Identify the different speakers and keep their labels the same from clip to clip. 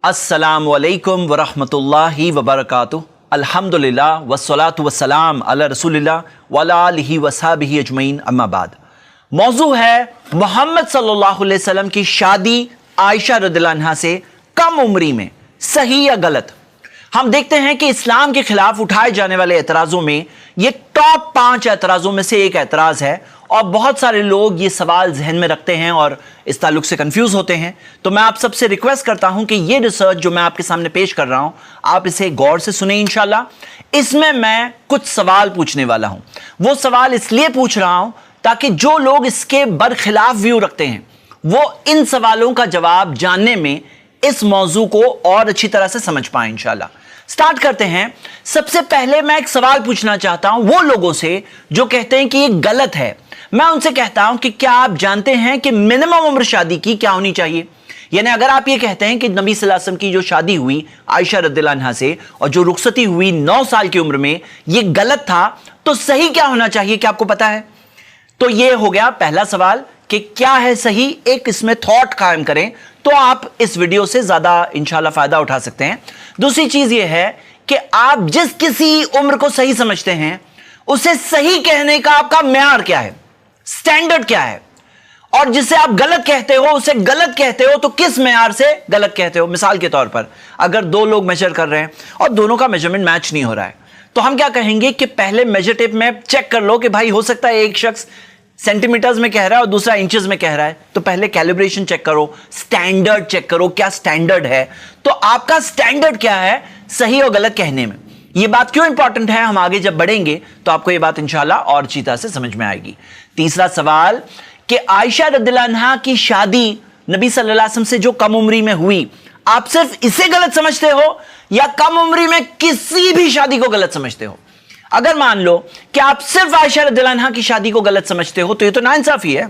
Speaker 1: अस्सलामु अलैकुम वरहमतुल्लाहि वबरकातुहू। अल्हम्दुलिल्लाह वस्सलातु वस्सलाम अला रसूलिल्लाह वअला आलिहि वसहबिहि अजमईन, अम्मा बाद। मौजू है मोहम्मद सल्लल्लाहु अलैहि वसल्लम की शादी आयशा रदियल्लाहु अन्हा से कम उम्री में, सही या गलत। हम देखते हैं कि इस्लाम के खिलाफ उठाए जाने वाले एतराज़ों में ये टॉप 5 एतराज़ों में से एक एतराज़ है और बहुत सारे लोग ये सवाल जहन में रखते हैं और इस ताल्लुक से कंफ्यूज होते हैं। तो मैं आप सबसे रिक्वेस्ट करता हूं कि ये रिसर्च जो मैं आपके सामने पेश कर रहा हूं, आप इसे गौर से सुने इंशाल्लाह। इसमें मैं कुछ सवाल पूछने वाला हूं। वो सवाल इसलिए पूछ रहा हूं ताकि जो लोग इसके बरखिलाफ व्यू रखते हैं वो इन सवालों का जवाब जानने में इस मौजू को और अच्छी तरह से समझ पाए इंशाल्लाह। स्टार्ट करते हैं। सबसे पहले मैं एक सवाल पूछना चाहता हूं वो लोगों से जो कहते हैं कि ये गलत है। मैं उनसे कहता हूं कि क्या आप जानते हैं कि मिनिमम उम्र शादी की क्या होनी चाहिए? यानी अगर आप ये कहते हैं कि नबी सल्लल्लाहु अलैहि वसल्लम की जो शादी हुई आयशा रदियल्लाहु अन्हा से और जो रुखसती हुई 9 साल की उम्र में, ये गलत था, तो सही क्या होना चाहिए, क्या आपको पता है? तो ये हो गया पहला सवाल कि क्या है सही। एक इसमें थॉट कायम करें तो आप इस वीडियो से ज्यादा इंशाल्लाह फायदा उठा सकते हैं। दूसरी चीज ये है कि आप जिस किसी उम्र को सही समझते हैं उसे सही कहने का आपका म्यार क्या है, स्टैंडर्ड क्या है, और जिसे आप गलत कहते हो उसे गलत कहते हो तो किस म्यार से गलत कहते हो। मिसाल के तौर पर अगर 2 लोग मेजर कर रहे हैं और दोनों का मेजरमेंट मैच नहीं हो रहा है तो हम क्या कहेंगे कि पहले मेजर टेप में चेक कर लो कि भाई हो सकता है एक शख्स सेंटीमीटर्स में कह रहा है और दूसरा इंचेस में कह रहा है, तो पहले कैलिब्रेशन चेक करो, स्टैंडर्ड चेक करो, क्या स्टैंडर्ड है। तो आपका स्टैंडर्ड क्या है सही और गलत कहने में। ये बात क्यों इंपॉर्टेंट है, हम आगे जब बढ़ेंगे तो आपको ये बात इंशाल्लाह और अच्छी तरह से समझ में आएगी। तीसरा सवाल कि आयशा रदियल्लाहु अन्हा की शादी नबी सल्लल्लाहु अलैहि वसल्लम से जो कम उम्री में हुई, आप सिर्फ इसे गलत समझते हो या कम उम्री में किसी भी शादी को गलत समझते हो? अगर मान लो कि आप सिर्फ आयशा रदियल्लाहु अन्हा की शादी को गलत समझते हो तो ये तो नाइंसाफी है।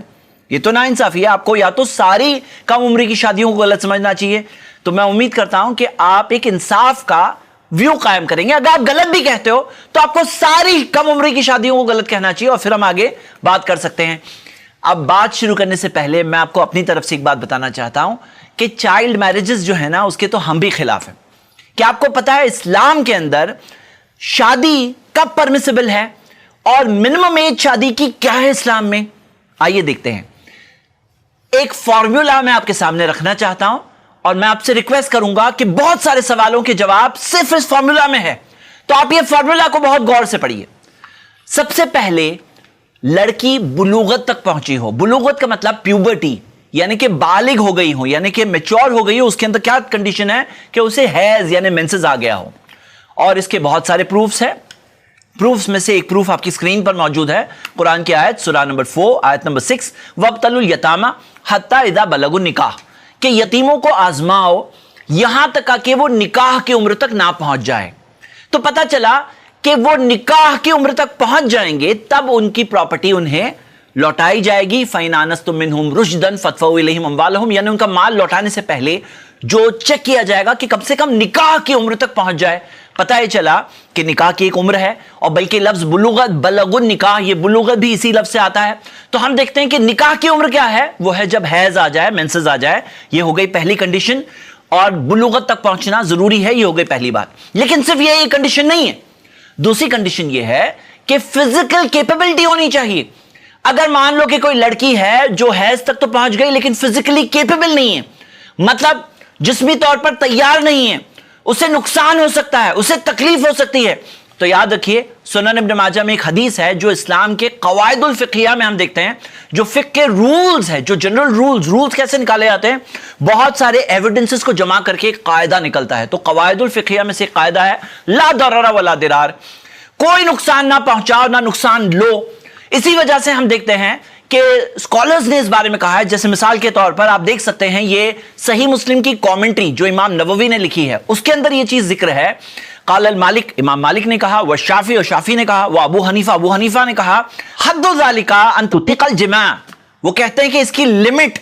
Speaker 1: ये तो नाइंसाफी है। आपको या तो सारी कम उम्री की शादियों को गलत समझना चाहिए। तो मैं उम्मीद करता हूं कि आप एक इंसाफ का व्यू कायम करेंगे। अगर आप गलत भी कहते हो तो आपको सारी कम उम्री की शादियों को गलत कहना चाहिए और फिर हम आगे बात कर सकते हैं। अब बात शुरू करने से पहले मैं आपको अपनी तरफ से एक बात बताना चाहता हूं कि चाइल्ड मैरिजेस जो है ना, उसके तो हम भी खिलाफ हैं। क्या आपको पता है इस्लाम के अंदर शादी कब परमिसिबल है और मिनिमम एज शादी की क्या है इस्लाम में? आइए देखते हैं। एक फॉर्मूला मैं आपके सामने रखना चाहता हूं और मैं आपसे रिक्वेस्ट करूंगा कि बहुत सारे सवालों के जवाब सिर्फ इस फॉर्मूला में है, तो आप ये फॉर्मूला को बहुत गौर से पढ़िए। सबसे पहले लड़की बुलूगत तक पहुंची हो। बुलूगत का मतलब प्यूबर्टी, यानी कि बालिग हो गई हो, यानी कि मैच्योर हो गई हो। उसके अंदर क्या कंडीशन है कि उसे हैज यानी मेंसेस आ गया हो। और इसके बहुत सारे प्रूफ्स हैं। प्रूफ्स में से एक प्रूफ आपकी स्क्रीन पर मौजूद है, कुरान की आयत सूरा नंबर 4 आयत नंबर 6, वब्तलुल यतामा हत्ता इदा बलगुन निकाह, कि यतीमों को आजमाओ यहां तक कि वो निकाह की उम्र तक ना पहुंच जाए। तो पता चला कि वो निकाह की उम्र तक पहुंच जाएंगे तब उनकी प्रॉपर्टी उन्हें लौटाई जाएगी। फ़इन आनस्तुम मिनहुम रुश्दन फदफ़ऊ इलैहिम अम्वालहुम, यानी उनका माल लौटाने से पहले जो चेक किया जाएगा कि कम से कम निकाह की उम्र तक पहुंच जाए। पता है चला कि निकाह की एक उम्र है और बल्कि लफ्ज बुलुगत बलगुन निकाह, ये बुलुगत भी इसी लफ्ज से आता है। तो हम देखते हैं कि निकाह की उम्र क्या है, वो है जब हैज आ जाए, मेंसेस आ जाए। ये हो गई पहली कंडीशन और बुलुगत तक पहुंचना जरूरी है, ये हो गई पहली बात। लेकिन सिर्फ ये कंडीशन नहीं है। दूसरी कंडीशन ये है कि फिजिकल कैपेबिलिटी होनी चाहिए। अगर मान लो कि कोई लड़की है जो हैज तक तो पहुंच गई लेकिन फिजिकली कैपेबल नहीं है, मतलब जिस्मी तौर पर तैयार नहीं है, उसे नुकसान हो सकता है, उसे तकलीफ हो सकती है, तो याद रखिए सुनन इब्न माजा में एक हदीस है जो इस्लाम के कवायदुल फिक़हिया में हम देखते हैं, जो फिक़्ह के रूल्स है, जो जनरल रूल्स कैसे निकाले जाते हैं, बहुत सारे एविडेंसेस को जमा करके एक कायदा निकलता है। तो कवायदुल फिक़हिया में से एक कायदा है ला दरर वला दिरार, कोई नुकसान ना पहुंचाओ ना नुकसान लो। इसी वजह से हम देखते हैं कि स्कॉलर्स ने इस बारे में कहा है। जैसे मिसाल के तौर पर आप देख सकते हैं ये सही मुस्लिम की कमेंट्री जो इमाम नववी ने लिखी है, उसके अंदर ये चीज जिक्र है। काल मालिक, इमाम मालिक ने कहा, व शाफी और शाफी ने कहा, वो अबू हनीफा ने कहा, हद्दु ज़ालिका अन तुतिक़ल जिमा, वो कहते हैं कि इसकी लिमिट,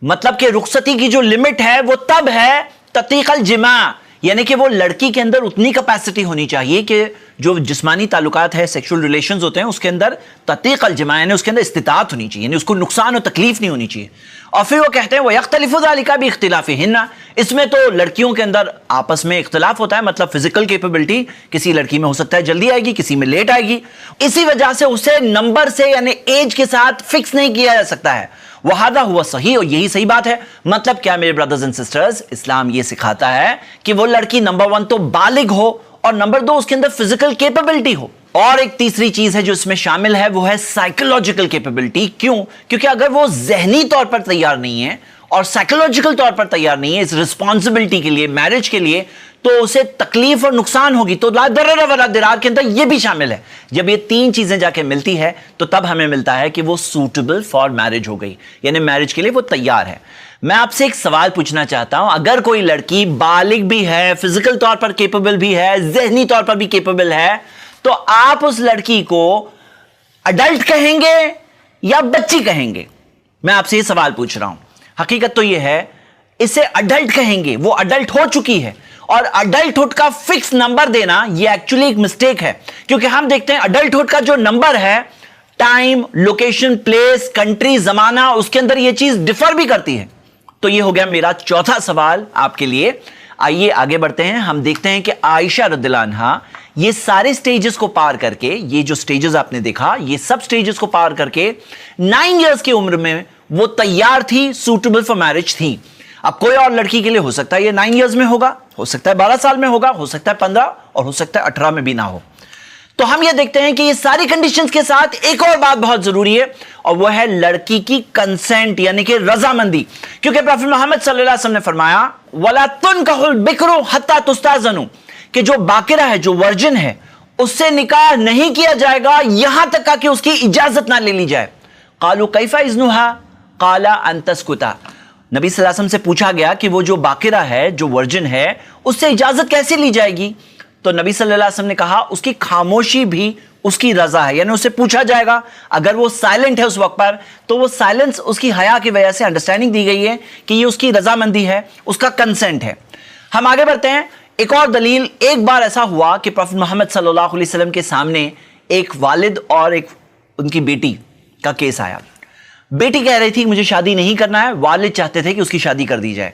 Speaker 1: मतलब कि रुखसती की जो लिमिट है वो तब है ततीक़ल जिमा, यानी कि वो लड़की के अंदर उतनी कैपेसिटी होनी चाहिए कि जो जिस्मानी ताल्लुकात है, सेक्सुअल रिलेशंस होते हैं, उसके अंदर ततीक़ अल जमा, यानी उसके अंदर इस्तिताअत होनी चाहिए, यानी उसको नुकसान और तकलीफ नहीं होनी चाहिए। और फिर वो कहते हैं वो यख्तलिफु ज़ालिका भी इख्तिलाफ़िहिन्ना, इसमें तो लड़कियों के अंदर आपस में इख्तिलाफ होता है, मतलब फिजिकल कैपेबिलिटी किसी लड़की में हो सकता है जल्दी आएगी, किसी में लेट आएगी। इसी वजह से उसे नंबर से यानी एज के साथ फिक्स नहीं किया जा सकता है। वहादा हुआ सही, और यही सही बात है। मतलब क्या मेरे ब्रदर्स एंड सिस्टर्स, इस्लाम ये सिखाता है कि वो लड़की नंबर 1 तो बालिग हो, और नंबर 2 उसके अंदर फिजिकल कैपेबिलिटी हो। और एक तीसरी चीज है जो इसमें शामिल है, वो है साइकोलॉजिकल कैपेबिलिटी। क्यों? क्योंकि अगर वो जहनी तौर पर तैयार नहीं है और साइकोलॉजिकल तौर पर तैयार नहीं है इस रिस्पॉन्सिबिलिटी के लिए, मैरिज के लिए, तो उसे तकलीफ और नुकसान होगी। तो ला दर्र वला दिरार के अंदर ये भी शामिल है। जब ये 3 चीजें जाके मिलती है तो तब हमें मिलता है कि वो सूटेबल फॉर मैरिज हो गई, यानी मैरिज के लिए वो तैयार है। मैं आपसे एक सवाल पूछना चाहता हूं, अगर कोई लड़की बालिग भी है, फिजिकल तौर पर कैपेबल भी है, जहनी तौर पर भी कैपेबल है, तो आप उस लड़की को अडल्ट कहेंगे या बच्ची कहेंगे? मैं आपसे ये सवाल पूछ रहा हूं। हकीकत तो ये है, इसे अडल्ट कहेंगे, वो अडल्ट हो चुकी है। और अडल्टहुड का फिक्स नंबर देना ये एक्चुअली एक मिस्टेक है, क्योंकि हम देखते हैं अडल्टहुड का जो नंबर है, टाइम, लोकेशन, प्लेस, कंट्री, जमाना, उसके अंदर ये चीज डिफर भी करती है। तो ये हो गया मेरा चौथा सवाल आपके लिए। आइए आगे बढ़ते हैं। हम देखते हैं कि आयशा रदियल्लाहु अन्हा ये सारे स्टेजेस को पार करके, ये जो स्टेजेस आपने देखा, ये सब स्टेजेस को पार करके 9 इयर्स की उम्र में वो तैयार थी, सूटेबल फॉर मैरिज थी। अब कोई और लड़की के लिए हो सकता है ये 9 इयर्स में होगा, हो सकता है 12 साल में होगा, हो सकता है 15, और हो सकता है 18 में भी ना हो। तो हम ये देखते हैं कि ये सारी कंडीशंस के साथ एक और बात बहुत जरूरी है, और वह है लड़की की कंसेंट, यानी कि रजामंदी। क्योंकि प्रॉफेट मोहम्मद सल्लल्लाहु अलैहि वसल्लम ने फरमाया, वला तुनकाहुल बिक्रू हत्ता तुस्ताज़नु, कि जो बाकिरा है, जो वर्जिन है, उससे निकाह नहीं किया जाएगा यहां तक कि उसकी इजाजत ना ले ली जाए। कालू कैफा इज़्नुहा, काला अन तस्कुता। नबी सल्लल्लाहु अलैहि वसल्लम से पूछा गया कि वो जो बाकिरा है, जो वर्जिन है, उससे इजाजत कैसे ली जाएगी? तो नबी सल्लल्लाहु अलैहि वसल्लम ने कहा उसकी खामोशी भी उसकी रजा है, यानी उससे पूछा जाएगा। अगर वो साइलेंट है उस वक्त पर, तो वो साइलेंस उसकी हया की वजह से अंडरस्टैंडिंग दी गई है कि ये उसकी रजामंदी है, उसका कंसेंट है। हम आगे बढ़ते हैं। एक और दलील, एक बार ऐसा हुआ कि प्रॉफेट मोहम्मद सल्लल्लाहु अलैहि वसल्लम के सामने एक वालिद और एक उनकी बेटी का केस आया। बेटी कह रही थी मुझे शादी नहीं करना है, वालिद चाहते थे कि उसकी शादी कर दी जाए।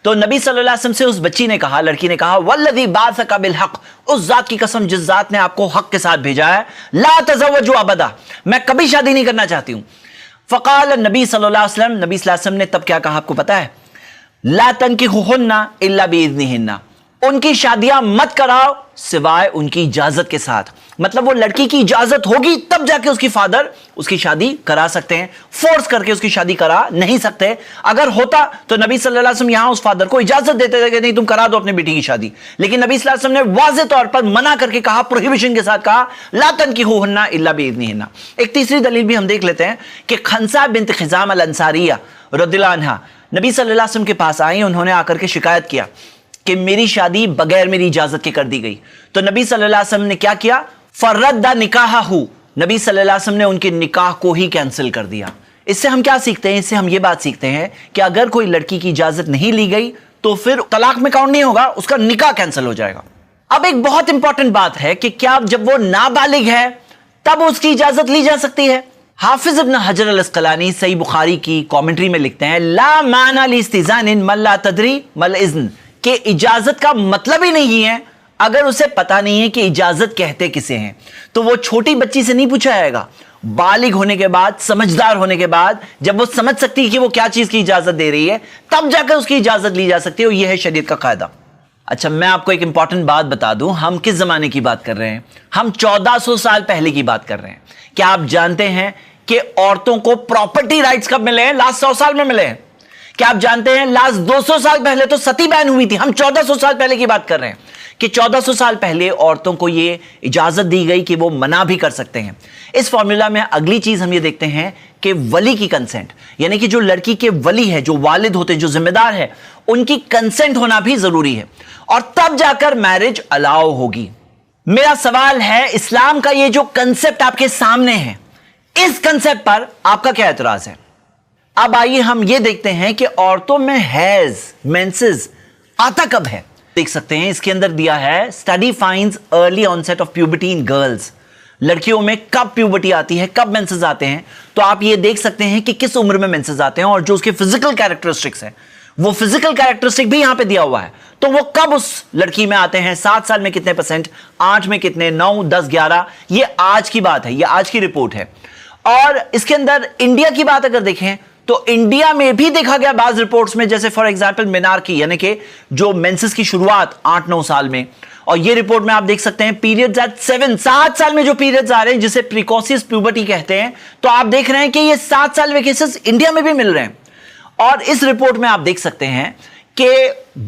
Speaker 1: तो नबी सल्लल्लाहु अलैहि वसल्लम से उस बच्ची ने कहा, लड़की ने कहा, वल्लज़ी बाअसका बिल हक़, उस जात की कसम जिस जात ने आपको हक के साथ भेजा है, ला तज़व्वजू अबदा, मैं कभी शादी नहीं करना चाहती हूं। फ़क़ाल नबी सल्लल्लाहु अलैहि वसल्लम, नबी सल्लल्लाहु अलैहि वसल्लम ने तब क्या कहा आपको पता है? ला तनकिहुन्ना इल्ला बिइज़्निहिन्ना, उनकी शादियां मत कराओ सिवाय उनकी इजाजत के साथ। मतलब वो लड़की की इजाजत होगी तब जाके उसकी फादर उसकी शादी करा सकते हैं, फोर्स करके उसकी शादी करा नहीं सकते। अगर होता तो नबी सल्लल्लाहु अलैहि वसल्लम यहां उस फादर को इजाजत देते थे कि नहीं तुम करा दो अपनी बेटी की शादी, लेकिन नबी सल्लल्लाहु अलैहि वसल्लम ने वाज़ेह तौर पर मना करके कहा, प्रोहिबिशन के साथ कहा, ला तनकिहुन्ना इल्ला बिइज़्निहिन्ना। एक तीसरी दलील भी हम देख लेते हैं कि खंसा बिन्त खिजाम अल अंसारिया रदियल्लाहु अन्हा नबी सल्लल्लाहु अलैहि वसल्लम के पास आई, उन्होंने आकर के शिकायत किया कि मेरी शादी बगैर मेरी इजाजत के कर दी गई। तो नबी सल्लल्लाहु अलैहि वसल्लम ने क्या किया? फर्रद्दा निकाहहू, नबी सल्लल्लाहु अलैहि वसल्लम ने उनके निकाह को ही कैंसिल कर दिया। इससे हम क्या सीखते हैं? इससे हम ये बात सीखते हैं कि अगर कोई लड़की की इजाजत नहीं ली गई तो फिर तलाक में काउंट नहीं होगा, उसका निकाह कैंसिल हो जाएगा। अब एक बहुत इंपॉर्टेंट बात है कि क्या जब वो नाबालिग है तब उसकी इजाजत ली जा सकती है? हाफिज इब्न हजर अल अस्कलानी सही बुखारी की कॉमेंट्री में लिखते हैं, ला माना लिस्तिज़ानिन मन ला तदरी मल इज़्न, कि इजाजत का मतलब ही नहीं है अगर उसे पता नहीं है कि इजाजत कहते किसे हैं। तो वो छोटी बच्ची से नहीं पूछा जाएगा, बालिग होने के बाद, समझदार होने के बाद, जब वो समझ सकती है कि वो क्या चीज की इजाजत दे रही है, तब जाकर उसकी इजाजत ली जा सकती है, और यह है शरीयत का कायदा। अच्छा, मैं आपको एक इंपॉर्टेंट बात बता दूं, हम किस जमाने की बात कर रहे हैं? हम 1400 साल पहले की बात कर रहे हैं। क्या आप जानते हैं कि औरतों को प्रॉपर्टी राइट्स कब मिले हैं? लास्ट 100 साल में मिले हैं। क्या आप जानते हैं लास्ट 200 साल पहले तो सती बैन हुई थी? हम 1400 साल पहले की बात कर रहे हैं कि 1400 साल पहले औरतों को यह इजाजत दी गई कि वो मना भी कर सकते हैं। इस फॉर्मूला में अगली चीज हम ये देखते हैं कि वली की कंसेंट, यानी कि जो लड़की के वली है, जो वालिद होते हैं, जो जिम्मेदार है, उनकी कंसेंट होना भी जरूरी है, और तब जाकर मैरिज अलाउ होगी। मेरा सवाल है, इस्लाम का ये जो कंसेप्ट आपके सामने है, इस कंसेप्ट पर आपका क्या एतराज है? अब आइए हम ये देखते हैं कि औरतों में हैज, मेंसेस आता कब है। देख सकते हैं, इसके अंदर दिया है study finds early onset of puberty in girls. लड़कियों में कब प्यूबर्टी आती है, कब मेंसेस आते हैं, तो आप ये देख सकते हैं कि किस उम्र में मेंसेस आते हैं और जो उसके फिजिकल कैरेक्टरिस्टिक्स हैं, वो फिजिकल कैरेक्टरिस्टिक भी यहां पे दिया हुआ है। तो वो कब उस लड़की में आते हैं, 7 साल में कितने %, 8 में कितने, 9, 10, 11, ये आज की बात है, ये आज की रिपोर्ट है। और इसके अंदर इंडिया की बात अगर देखें तो इंडिया में भी देखा गया बाज रिपोर्ट्स में, जैसे फॉर एग्जांपल मेनार्की यानी कि जो मेंसेस की शुरुआत 8-9 साल में, और ये रिपोर्ट में आप देख सकते हैं पीरियड्स एट 7 साल में जो पीरियड्स आ रहे हैं जिसे प्रिकॉसियस प्यूबर्टी कहते हैं, तो आप देख रहे हैं कि ये 7 साल में केसेस इंडिया में भी मिल रहे हैं। और इस रिपोर्ट में आप देख सकते हैं कि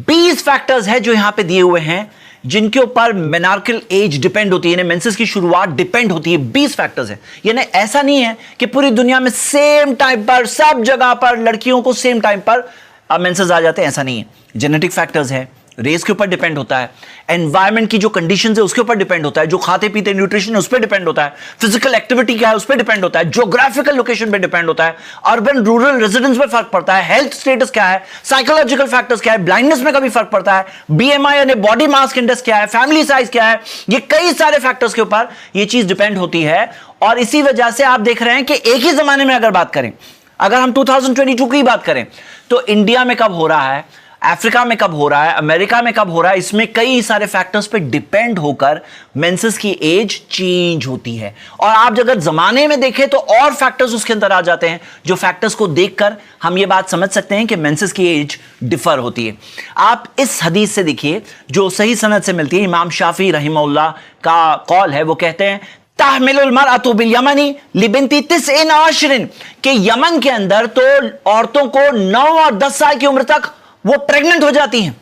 Speaker 1: 20 फैक्टर्स है जो यहां पे दिए हुए हैं जिनके ऊपर मेनार्कल एज डिपेंड होती है, मेंसेस की शुरुआत डिपेंड होती है। 20 फैक्टर्स है, यानी ऐसा नहीं है कि पूरी दुनिया में सेम टाइम पर सब जगह पर लड़कियों को सेम टाइम पर मेंसेस आ जाते हैं, ऐसा नहीं है। जेनेटिक फैक्टर्स है, रेस के ऊपर डिपेंड होता है, एनवायरमेंट की जो कंडीशंस है उसके ऊपर डिपेंड होता है, जो खाते पीते न्यूट्रिशन है उस पर डिपेंड होता है, फिजिकल एक्टिविटी क्या है उस पर डिपेंड होता है, ज्योग्राफिकल लोकेशन पे डिपेंड होता है, अर्बन रूरल रेजिडेंस पे फर्क पड़ता है, हेल्थ स्टेटस क्या है, साइकोलॉजिकल फैक्टर्स क्या है, ब्लाइंडनेस में कभी फर्क पड़ता है, बीएमआई यानी बॉडी मास इंडेक्स क्या है, फैमिली साइज क्या है, ये कई सारे फैक्टर्स के ऊपर ये चीज डिपेंड होती है। और इसी वजह से आप देख रहे हैं कि एक ही जमाने में अगर बात करें, अगर हम 2022 की बात करें तो इंडिया में कब हो रहा है, अफ्रीका में कब हो रहा है, अमेरिका में कब हो रहा है, इसमें कई सारे फैक्टर्स पे डिपेंड होकर मेंसेस की एज चेंज होती है। और आप अगर जमाने में देखें तो और फैक्टर्स उसके अंदर आ जाते हैं, जो फैक्टर्स को देखकर हम ये बात समझ सकते हैं कि मेंसेस की एज डिफर होती है। आप इस हदीस से देखिए जो सही सनद से मिलती है, इमाम शाफी रहिमहुल्लाह का कौल है, वो कहते हैं ताहमिलुल मरअतु बिल यमनी लिबिंती 9 आशरिन, कि यमन के अंदर तो औरतों को 9 और 10 साल की उम्र तक वो प्रेग्नेंट हो जाती हैं।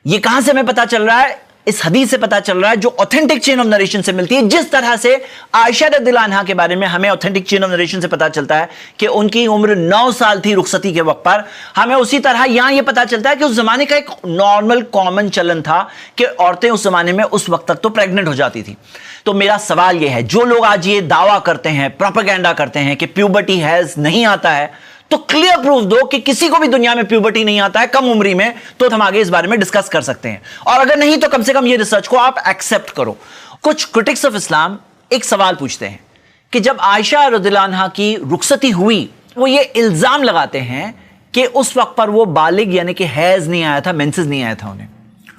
Speaker 1: ये कहां से हमें पता चल रहा है, इस हदीस से पता चल रहा है जो ऑथेंटिक चेन ऑफ नरेशन से मिलती है। जिस तरह से आयशा रज़ियल्लाहु अन्हा के बारे में हमें ऑथेंटिक चेन ऑफ नरेशन से पता चलता है कि उनकी उम्र 9 साल थी रुखसती के वक्त पर, हमें उसी तरह यहां यह पता चलता है कि उस जमाने का एक नॉर्मल कॉमन चलन था कि औरतें उस जमाने में उस वक्त तक तो प्रेग्नेंट हो जाती थी। तो मेरा सवाल यह है, जो लोग आज ये दावा करते हैं, प्रोपेगेंडा करते हैं कि प्यूबर्टी हैज नहीं आता है, तो क्लियर प्रूफ दो कि किसी को भी दुनिया में प्यूबर्टी नहीं आता है कम उम्र में, तो हम आगे इस बारे में डिस्कस कर सकते हैं। और अगर नहीं तो कम से कम ये रिसर्च को आप एक्सेप्ट करो। कुछ क्रिटिक्स ऑफ इस्लाम एक सवाल पूछते हैं कि जब आयशा रज़ियल्लाहु अन्हा की रुखसती हुई, वो ये इल्जाम लगाते हैं कि उस वक्त पर वो बालिग यानी कि हैज नहीं आया था, मेंसेस नहीं आया था उन्हें।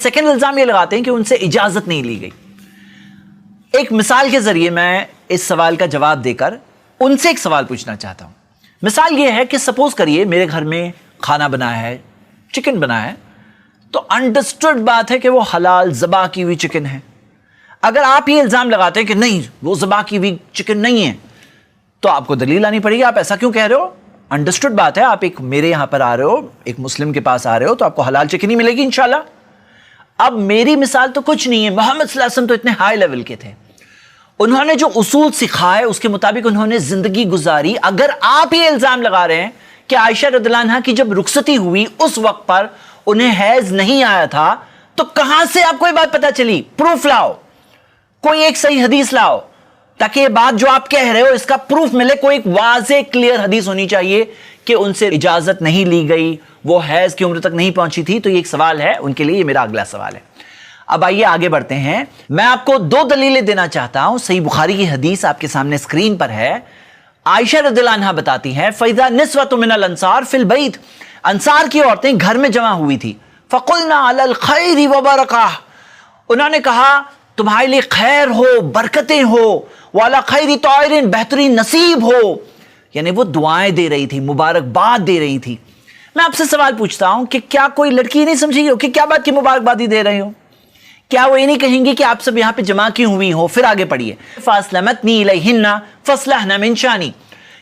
Speaker 1: सेकेंड इल्जाम ये लगाते हैं कि उनसे इजाजत नहीं ली गई। एक मिसाल के जरिए मैं इस सवाल का जवाब देकर उनसे एक सवाल पूछना चाहता हूं। मिसाल यह है कि सपोज करिए मेरे घर में खाना बना है, चिकन बना है, तो अंडरस्टूड बात है कि वो हलाल ज़बा की हुई चिकन है। अगर आप ये इल्ज़ाम लगाते हैं कि नहीं वो ज़बा की हुई चिकन नहीं है, तो आपको दलील आनी पड़ेगी, आप ऐसा क्यों कह रहे हो। अंडरस्टूड बात है, आप एक मेरे यहां पर आ रहे हो, एक मुस्लिम के पास आ रहे हो, तो आपको हलाल चिकन ही मिलेगी इंशाल्लाह। अब मेरी मिसाल तो कुछ नहीं है, मोहम्मद सल्लल्लाहु अलैहि वसल्लम तो इतने हाई लेवल के थे, उन्होंने जो उसूल सिखाए उसके मुताबिक उन्होंने जिंदगी गुजारी। अगर आप ये इल्जाम लगा रहे हैं कि आयशा रज़ियल्लाहु अन्हा की जब रुखसती हुई उस वक्त पर उन्हें हैज नहीं आया था, तो कहां से आपको ये बात पता चली। प्रूफ लाओ, कोई एक सही हदीस लाओ, ताकि ये बात जो आप कह रहे हो इसका प्रूफ मिले। कोई एक वाज़े क्लियर हदीस होनी चाहिए कि उनसे इजाजत नहीं ली गई, वो हैज की उम्र तक नहीं पहुंची थी। तो ये एक सवाल है उनके लिए, ये मेरा अगला सवाल है। अब आइए आगे बढ़ते हैं। मैं आपको 2 दलीलें देना चाहता हूं। सही बुखारी की हदीस आपके सामने स्क्रीन पर है। आयशा रज़ियल्लाहु अन्हा बताती हैं, फ़इज़ा निस्वतुम मिनल अंसार फिल बैत, अंसार की औरतें घर में जमा हुई थी। फ़क़ुलना अलल खैरि व बरकाह, उन्होंने कहा तुम्हारे लिए खैर हो, बरकतें हो, वाला खैरि तौरिन, बेहतरीन नसीब हो, यानी वो दुआएं दे रही थी, मुबारकबाद दे रही थी। मैं आपसे सवाल पूछता हूं कि क्या कोई लड़की नहीं समझेगी कि क्या बात की मुबारकबादी दे रही हो। क्या वो ये नहीं कहेंगे कि आप सब यहां पे जमा क्यों हुई हो। फिर आगे पढ़िए, फासलमतनी इलैहिन्ना फसलहना मिन शानी,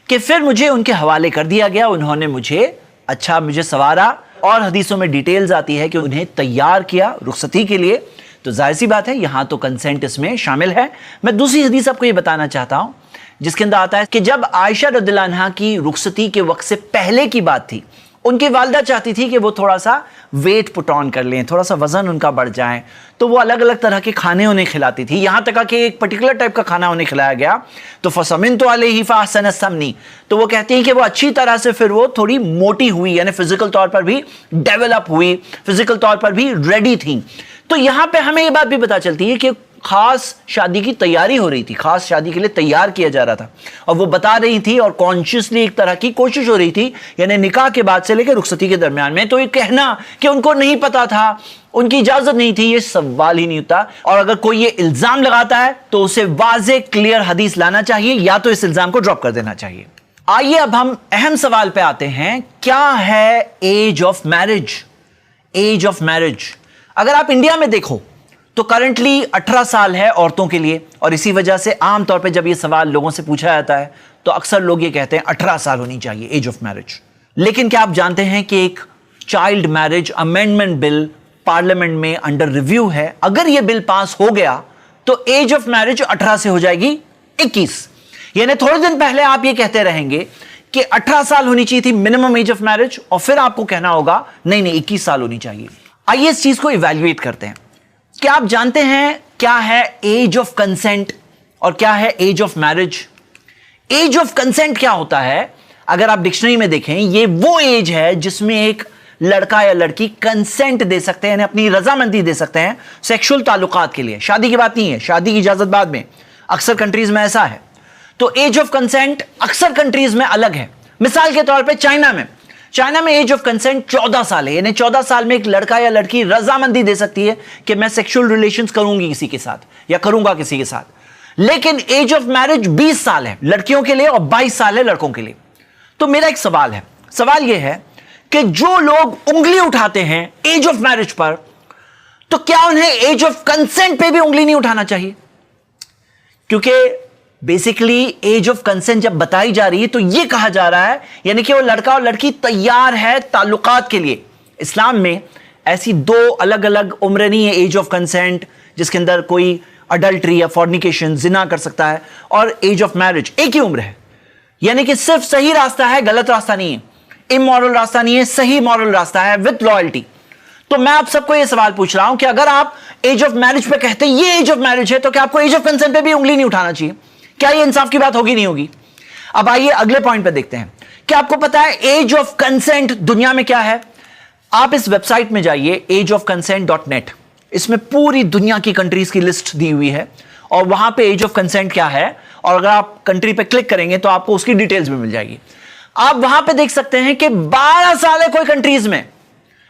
Speaker 1: कि फिर मुझे उनके हवाले कर दिया गया, उन्होंने मुझे सवारा। और हदीसों में डिटेल्स आती है कि उन्हें तैयार किया रुखसती के लिए। तो जाहिर सी बात है यहां तो कंसेंट इसमें शामिल है। मैं दूसरी हदीस आपको ये बताना चाहता हूं जिसके अंदर आता है कि जब आयशा रज़ियल्लाहु अन्हा की रुखसती के वक्त से पहले की बात थी, उनकी वालिदा चाहती थी कि वो थोड़ा सा वेट पुट ऑन कर लें, थोड़ा सा वजन उनका बढ़ जाए, तो वो अलग अलग तरह के खाने उन्हें खिलाती थी। यहां तक कि एक पर्टिकुलर टाइप का खाना उन्हें खिलाया गया तो फसमिन तो अलैहि फअहसन समनी, तो वो कहती हैं कि वो अच्छी तरह से फिर वो थोड़ी मोटी हुई, यानी फिजिकल तौर पर भी डेवलप हुई, फिजिकल तौर पर भी रेडी थी। तो यहां पे हमें ये बात भी पता चलती है कि खास शादी की तैयारी हो रही थी, खास शादी के लिए तैयार किया जा रहा था, और वो बता रही थी और कॉन्शियसली एक तरह की कोशिश हो रही थी, यानी निकाह के बाद से लेकर रुखसती के दरमियान में। तो ये कहना कि उनको नहीं पता था, उनकी इजाजत नहीं थी, ये सवाल ही नहीं होता। और अगर कोई ये इल्जाम लगाता है तो उसे वाज़े क्लियर हदीस लाना चाहिए, या तो इस इल्जाम को ड्रॉप कर देना चाहिए। आइए अब हम अहम सवाल पे आते हैं, क्या है age of marriage? Age of marriage अगर आप इंडिया में देखो तो करंटली 18 साल है औरतों के लिए, और इसी वजह से आमतौर पे जब ये सवाल लोगों से पूछा जाता है तो अक्सर लोग ये कहते हैं 18 साल होनी चाहिए एज ऑफ मैरिज। लेकिन क्या आप जानते हैं कि एक child marriage amendment bill parliament में अंडर रिव्यू है। अगर ये बिल पास हो गया तो एज ऑफ मैरिज 18 से हो जाएगी 21। यानी थोड़े दिन पहले आप ये कहते रहेंगे कि 18 साल होनी चाहिए थी मिनिमम एज ऑफ मैरिज, और फिर आपको कहना होगा नहीं नहीं 21 साल होनी चाहिए। आइए इस चीज को इवैल्यूएट करते हैं। क्या आप जानते हैं क्या है एज ऑफ कंसेंट और क्या है age of marriage? Age of consent क्या होता है? अगर आप डिक्शनरी में देखें, ये वो एज है जिसमें एक लड़का या लड़की कंसेंट दे सकते हैं, अपनी रजामंदी दे सकते हैं सेक्सुअल ताल्लुकात के लिए। शादी की बात नहीं है, शादी की इजाजत बाद में, अक्सर कंट्रीज में ऐसा है। तो एज ऑफ कंसेंट अक्सर कंट्रीज में अलग है। मिसाल के तौर पे चाइना में एज ऑफ कंसेंट 14 साल है, यानी 14 साल में एक लड़का या लड़की रजामंदी दे सकती है कि मैं सेक्सुअल रिलेशंस करूंगी किसी के साथ या करूंगा किसी के साथ। लेकिन एज ऑफ मैरिज 20 साल है लड़कियों के लिए और 22 साल है लड़कों के लिए। तो मेरा एक सवाल है, सवाल यह है कि जो लोग उंगली उठाते हैं एज ऑफ मैरिज पर, तो क्या उन्हें एज ऑफ कंसेंट पे भी उंगली नहीं उठाना चाहिए? क्योंकि बेसिकली एज ऑफ कंसेंट जब बताई जा रही है तो यह कहा जा रहा है यानी कि वो लड़का और लड़की तैयार है ताल्लुकात के लिए। इस्लाम में ऐसी दो अलग अलग उम्र नहीं है एज ऑफ कंसेंट जिसके अंदर कोई अडल्ट्री या फॉर्निकेशन जिना कर सकता है, और एज ऑफ मैरिज एक ही उम्र है। यानी कि सिर्फ सही रास्ता है, गलत रास्ता नहीं है, इमोरल रास्ता नहीं है, सही मॉरल रास्ता है विद लॉयल्टी। तो मैं आप सबको यह सवाल पूछ रहा हूं कि अगर आप एज ऑफ मैरिज पे कहते हैं ये एज ऑफ मैरिज है, तो क्या आपको एज ऑफ कंसेंट पे भी उंगली नहीं उठाना चाहिए? क्या ये इंसाफ की बात होगी नहीं होगी? अब आइए अगले पॉइंट पे देखते हैं। क्या आपको पता है एज ऑफ कंसेंट दुनिया में क्या है? आप इस वेबसाइट में जाइए ageofconsent.net, इसमें पूरी दुनिया की कंट्रीज की लिस्ट दी हुई है और वहां पे एज ऑफ कंसेंट क्या है, और अगर आप कंट्री पे क्लिक करेंगे तो आपको उसकी डिटेल्स भी मिल जाएगी। आप वहां पे देख सकते हैं कि 12 साल है कोई कंट्रीज में।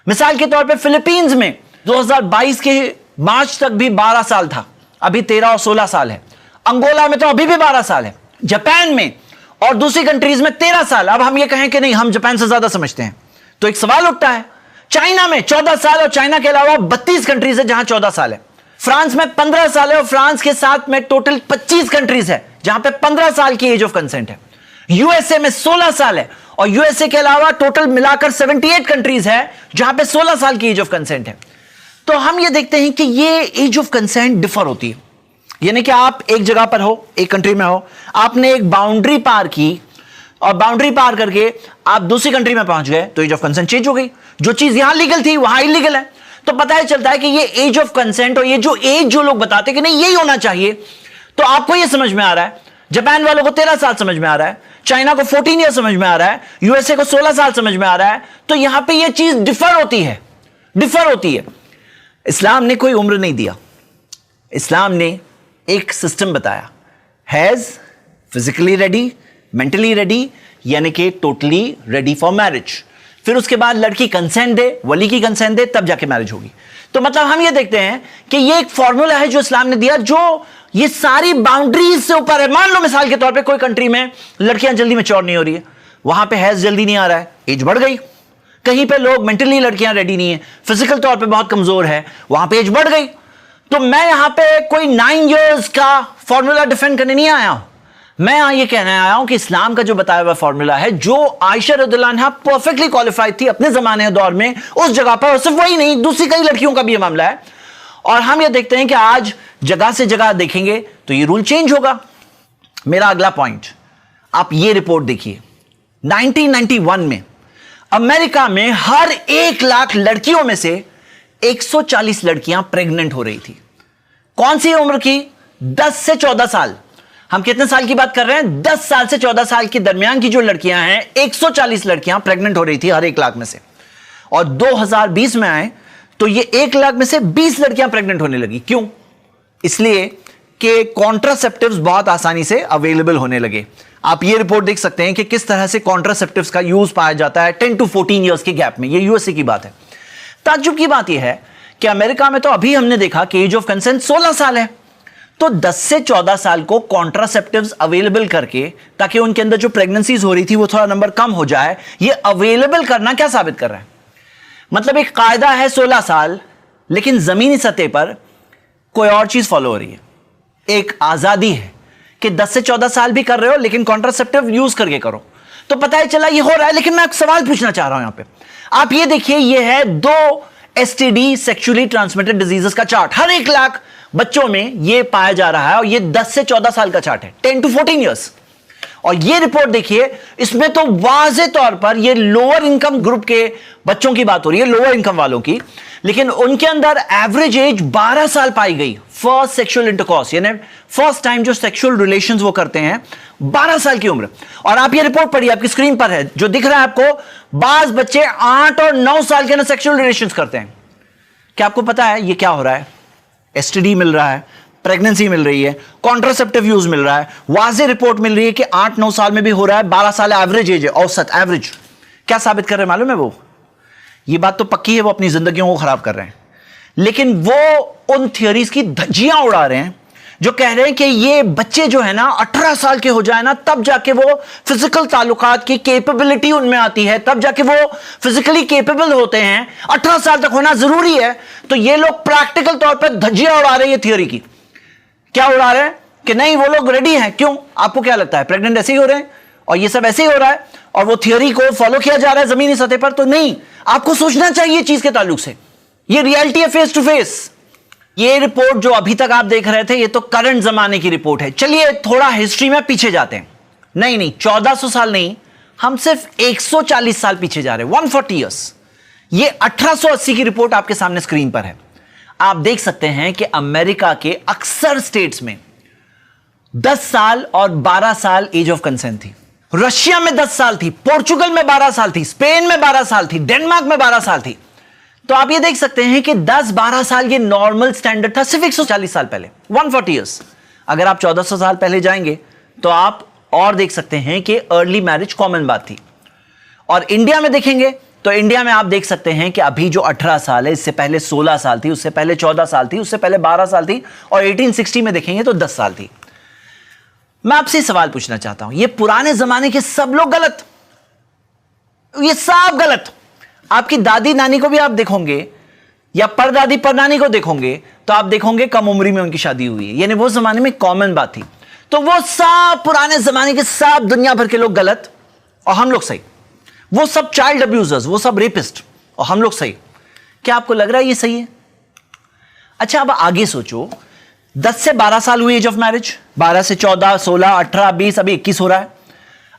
Speaker 1: मिसाल के तौर पे फिलीपींस में 2022 के मार्च तक भी 12 साल था, अभी 13 और 16 साल है। अंगोला में तो अभी भी 12 साल है। जापान में और दूसरी कंट्रीज में 13 साल। अब हम ये कहें कि नहीं हम जापान से ज्यादा समझते हैं तो एक सवाल उठता है। चाइना में 14 साल, और चाइना के अलावा 32 कंट्रीज है जहां 14 साल है। फ्रांस में 15 साल है और फ्रांस के साथ में टोटल 25 कंट्रीज है जहां पे 15 साल की एज ऑफ कंसेंट है। यूएसए में 16 साल है और यूएसए के अलावा टोटल मिलाकर 78 कंट्रीज है जहां पे 16 साल की एज ऑफ कंसेंट है। तो हम ये देखते हैं कि ये एज ऑफ कंसेंट डिफर होती है। यानी कि आप एक जगह पर हो, एक कंट्री में हो, आपने एक बाउंड्री पार की और बाउंड्री पार करके आप दूसरी कंट्री में पहुंच गए तो एज ऑफ कंसेंट चेंज हो गई। जो चीज यहां लीगल थी वहां इलीगल है। तो पता है चलता है कि ये एज ऑफ कंसेंट और ये जो एज जो लोग बताते हैं कि नहीं यही होना चाहिए, तो आपको ये समझ में आ रहा है। जापान वालों को 13 साल समझ में आ रहा है, चाइना को 14 ईयर समझ में आ रहा है, यूएसए को 16 साल समझ में आ रहा है। तो यहां पे ये चीज डिफर होती है। इस्लाम ने कोई उम्र नहीं दिया। इस्लाम ने एक सिस्टम बताया, has physically ready, mentally ready, यानी कि टोटली रेडी फॉर मैरिज। फिर उसके बाद लड़की कंसेंट दे, वली की कंसेंट दे, तब जाके मैरिज होगी। तो मतलब हम ये देखते हैं कि ये एक फॉर्मूला है जो इस्लाम ने दिया, जो ये सारी बाउंड्रीज से ऊपर है। मान लो मिसाल के तौर पे कोई कंट्री में लड़कियां जल्दी मैच्योर नहीं हो रही है, वहां पे हैज जल्दी नहीं आ रहा है, एज बढ़ गई। कहीं पे लोग मेंटली लड़कियां रेडी नहीं है, फिजिकल तौर पे बहुत कमजोर है, वहां पे एज बढ़ गई। तो मैं यहां पे कोई 9 इयर्स का फॉर्मूला डिफेंड करने नहीं आया हूं। मैं यहां ये कहने आया हूं कि इस्लाम का जो बताया हुआ फॉर्मूला है, जो आयशा रज़ियल्लाहु अन्हा परफेक्टली क्वालिफाइड थी अपने जमाने दौर में उस जगह पर, और सिर्फ वही नहीं दूसरी कई लड़कियों का भी ये मामला है। और हम ये देखते हैं कि आज जगह से जगह देखेंगे तो ये रूल चेंज होगा। मेरा अगला पॉइंट, आप ये रिपोर्ट देखिए। 1991 में अमेरिका में हर 1 लाख लड़कियों में से 140 लड़कियां प्रेग्नेंट हो रही थी। कौन सी उम्र की? 10 से 14 साल। हम कितने साल की बात कर रहे हैं? 10 साल से 14 साल के दरमियान की जो लड़कियां हैं, 140 लड़कियां प्रेग्नेंट हो रही थी हर 1 लाख में से। और 2020 में आए तो ये 1 लाख में से 20 लड़कियां प्रेग्नेंट होने लगी। क्यों? इसलिए कि कॉन्ट्रासेप्टिव्स बहुत आसानी से अवेलेबल होने लगे। आप ये रिपोर्ट देख सकते हैं कि किस तरह से कॉन्ट्रासेप्टिव्स का यूज पाया जाता है 10 to 14 ईयर्स के गैप में। ये यूएसए की बात है। ताज्जुब की बात यह है कि अमेरिका में तो अभी हमने देखा कि एज ऑफ कंसेंट 16 साल है। तो 10 से 14 साल को कॉन्ट्रासेप्टिव्स अवेलेबल करके, ताकि उनके अंदर जो प्रेगनेंसीज हो रही थी वो थोड़ा नंबर कम हो जाए, ये अवेलेबल करना क्या साबित कर रहा है? मतलब एक कायदा है 16 साल, लेकिन जमीनी सतह पर कोई और चीज फॉलो हो रही है। एक आजादी है कि 10 से 14 साल भी कर रहे हो, लेकिन कॉन्ट्रासेप्टिव यूज करके करो। तो पता है चला ये हो रहा है। लेकिन मैं एक सवाल पूछना चाह रहा हूं यहां पे। आप ये देखिए, ये है 2 एसटीडी, सेक्सुअली ट्रांसमिटेड डिजीजेस का चार्ट। हर 1 लाख बच्चों में ये पाया जा रहा है, और ये 10 से 14 साल का चार्ट है, 10 to 14 ईयर्स। और ये रिपोर्ट देखिए, इसमें तो वाज़े तौर पर ये लोअर इनकम ग्रुप के बच्चों की बात हो रही है, लोअर इनकम वालों की, लेकिन उनके अंदर एवरेज एज 12 साल पाई गई। फर्स्ट सेक्सुअल इंटरकॉर्स, यानी फर्स्ट टाइम जो सेक्सुअल रिलेशंस वो करते हैं, 12 साल की उम्र। और आप ये रिपोर्ट पढ़िए, आपकी स्क्रीन पर है, जो दिख रहा है आपको, बाज बच्चे 8 और 9 साल के अंदर सेक्सुअल रिलेशंस करते हैं। क्या आपको पता है ये क्या हो रहा है? एसटीडी मिल रहा है, प्रेगनेंसी मिल रही है, कॉन्ट्रासेप्टिव यूज मिल रहा है, वाज़े रिपोर्ट मिल रही है कि 8-9 साल में भी हो रहा है, 12 साल एवरेज एज है, औसत एवरेज। क्या साबित कर रहे हैं मालूम है? वो ये बात तो पक्की है, वो अपनी जिंदगियों को खराब कर रहे हैं। लेकिन वो उन थियरीज की धज्जियां उड़ा रहे हैं जो कह रहे हैं कि ये बच्चे जो है ना 18 साल के हो जाए ना, तब जाके वो फिजिकल ताल्लुकात की कैपेबिलिटी उनमें आती है, तब जाके वो फिजिकली कैपेबल होते हैं। 18 साल तक होना जरूरी है। तो ये लोग प्रैक्टिकल तौर पर धज्जियां उड़ा रहे हैं थियरी की। क्या उड़ा रहे हैं? कि नहीं वो लोग रेडी हैं। क्यों? आपको क्या लगता है प्रेग्नेंट ऐसे ही हो रहे हैं और ये सब ऐसे ही हो रहा है और वो थियरी को फॉलो किया जा रहा है जमीनी सतह पर? तो नहीं, आपको सोचना चाहिए चीज के ताल्लुक से। ये रियलिटी है फेस टू फेस। ये रिपोर्ट जो अभी तक आप देख रहे थे, ये तो करंट जमाने की रिपोर्ट है। चलिए थोड़ा हिस्ट्री में पीछे जाते हैं। नहीं 1400 साल नहीं, हम सिर्फ 140 साल पीछे जा रहे हैं, 140 ईयर्स। ये 1880 की रिपोर्ट आपके सामने स्क्रीन पर है। आप देख सकते हैं कि अमेरिका के अक्सर स्टेट्स में 10 साल और 12 साल एज ऑफ कंसेंट थी। रशिया में 10 साल थी, पोर्चुगल में 12 साल थी, स्पेन में 12 साल थी, डेनमार्क में 12 साल थी। तो आप ये देख सकते हैं कि 10-12 साल ये नॉर्मल स्टैंडर्ड था सिर्फ 140 साल पहले, 140 ईयर्स। अगर आप 1400 साल पहले जाएंगे तो आप और देख सकते हैं कि अर्ली मैरिज कॉमन बात थी। और इंडिया में देखेंगे तो इंडिया में आप देख सकते हैं कि अभी जो 18 साल है, इससे पहले 16 साल थी, उससे पहले 14 साल थी, उससे पहले 12 साल थी, और 1860 में देखेंगे तो 10 साल थी। मैं आपसे सवाल पूछना चाहता हूं, ये पुराने जमाने के सब लोग गलत? ये सब गलत। आपकी दादी नानी को भी आप देखोगे या परदादी परनानी को देखोगे तो आप देखोगे कम उम्र में उनकी शादी हुई है, यानी वो जमाने में कॉमन बात थी। तो वो सब पुराने जमाने के सब दुनिया भर के लोग गलत और हम लोग सही। वो सब चाइल्ड अब्यूजर्स, वो सब रेपिस्ट और हम लोग सही। क्या आपको लग रहा है ये सही है? अच्छा अब आगे सोचो, 10 से 12 साल हुई एज ऑफ मैरिज, 12 से 14, 16, 18, 20, अभी 21 हो रहा है।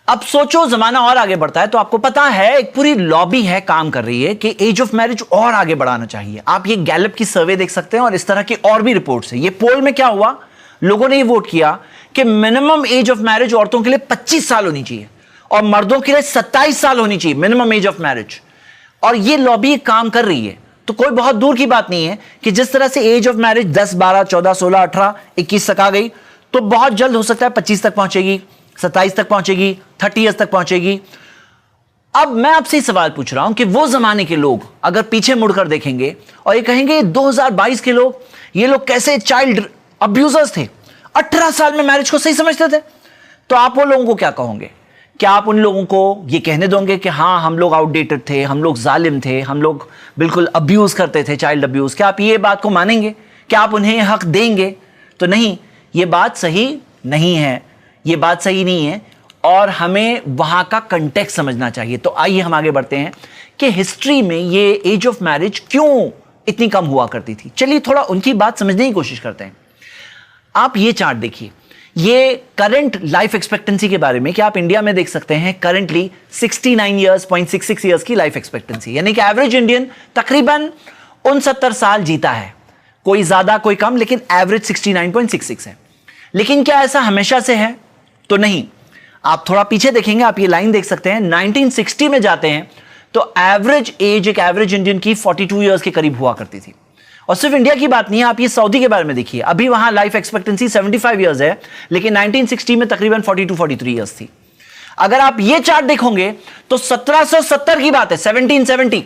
Speaker 1: अब सोचो जमाना और आगे बढ़ता है तो आपको पता है एक पूरी लॉबी है काम कर रही है कि एज ऑफ मैरिज और आगे बढ़ाना चाहिए। आप ये गैलप की सर्वे देख सकते हैं और इस तरह की और भी रिपोर्ट्स है। ये पोल में क्या हुआ, लोगों ने ये वोट किया कि मिनिमम एज ऑफ मैरिज औरतों के लिए 25 साल होनी चाहिए और मर्दों के लिए 27 साल होनी चाहिए मिनिमम एज ऑफ मैरिज। और ये लॉबी काम कर रही है। तो कोई बहुत दूर की बात नहीं है कि जिस तरह से एज ऑफ मैरिज 10, 12, 14, 16, 18, 21 तक आ गई, तो बहुत जल्द हो सकता है 25 तक पहुंचेगी, 27 तक पहुंचेगी, 30 ईयर्स तक पहुंचेगी। अब मैं आपसे सवाल पूछ रहा हूं कि वो जमाने के लोग अगर पीछे मुड़कर देखेंगे और ये कहेंगे 2022 के लोग, ये लोग कैसे चाइल्ड अब्यूजर्स थे, 18 साल में मैरिज को सही समझते थे, तो आप वो लोगों को क्या कहोगे? क्या आप उन लोगों को ये कहने दोगे कि हाँ हम लोग आउटडेटेड थे, हम लोग जालिम थे, हम लोग बिल्कुल अब्यूज करते थे, चाइल्ड अब्यूज? क्या आप ये बात को मानेंगे? क्या आप उन्हें हक देंगे? तो नहीं, ये बात सही नहीं है, ये बात सही नहीं है और हमें वहां का कंटेक्स्ट समझना चाहिए। तो आइए हम आगे बढ़ते हैं कि हिस्ट्री में ये एज ऑफ मैरिज क्यों इतनी कम हुआ करती थी। चलिए थोड़ा उनकी बात समझने की कोशिश करते हैं। आप ये चार्ट देखिए, ये करंट लाइफ एक्सपेक्टेंसी के बारे में कि आप इंडिया में देख सकते हैं करंटली 69 इयर्स 0.66 इयर्स की लाइफ एक्सपेक्टेंसी, यानी कि एवरेज इंडियन तकरीबन 69 साल जीता है, कोई ज्यादा कोई कम, लेकिन एवरेज 69.66 है। लेकिन क्या ऐसा हमेशा से है? तो नहीं। आप थोड़ा पीछे देखेंगे, आप ये लाइन देख सकते हैं, 1960 में जाते हैं तो एवरेज एज एक एवरेज इंडियन की 42 इयर्स के करीब हुआ करती थी। और सिर्फ इंडिया की बात नहीं है, आप ये सऊदी के बारे में देखिए, अभी वहां लाइफ एक्सपेक्टेंसी 75 इयर्स है, लेकिन 1960 में तकरीबन 42-43 इयर्स थी। अगर आप ये चार्ट देखोगे तो 1770 की बात है, 1770,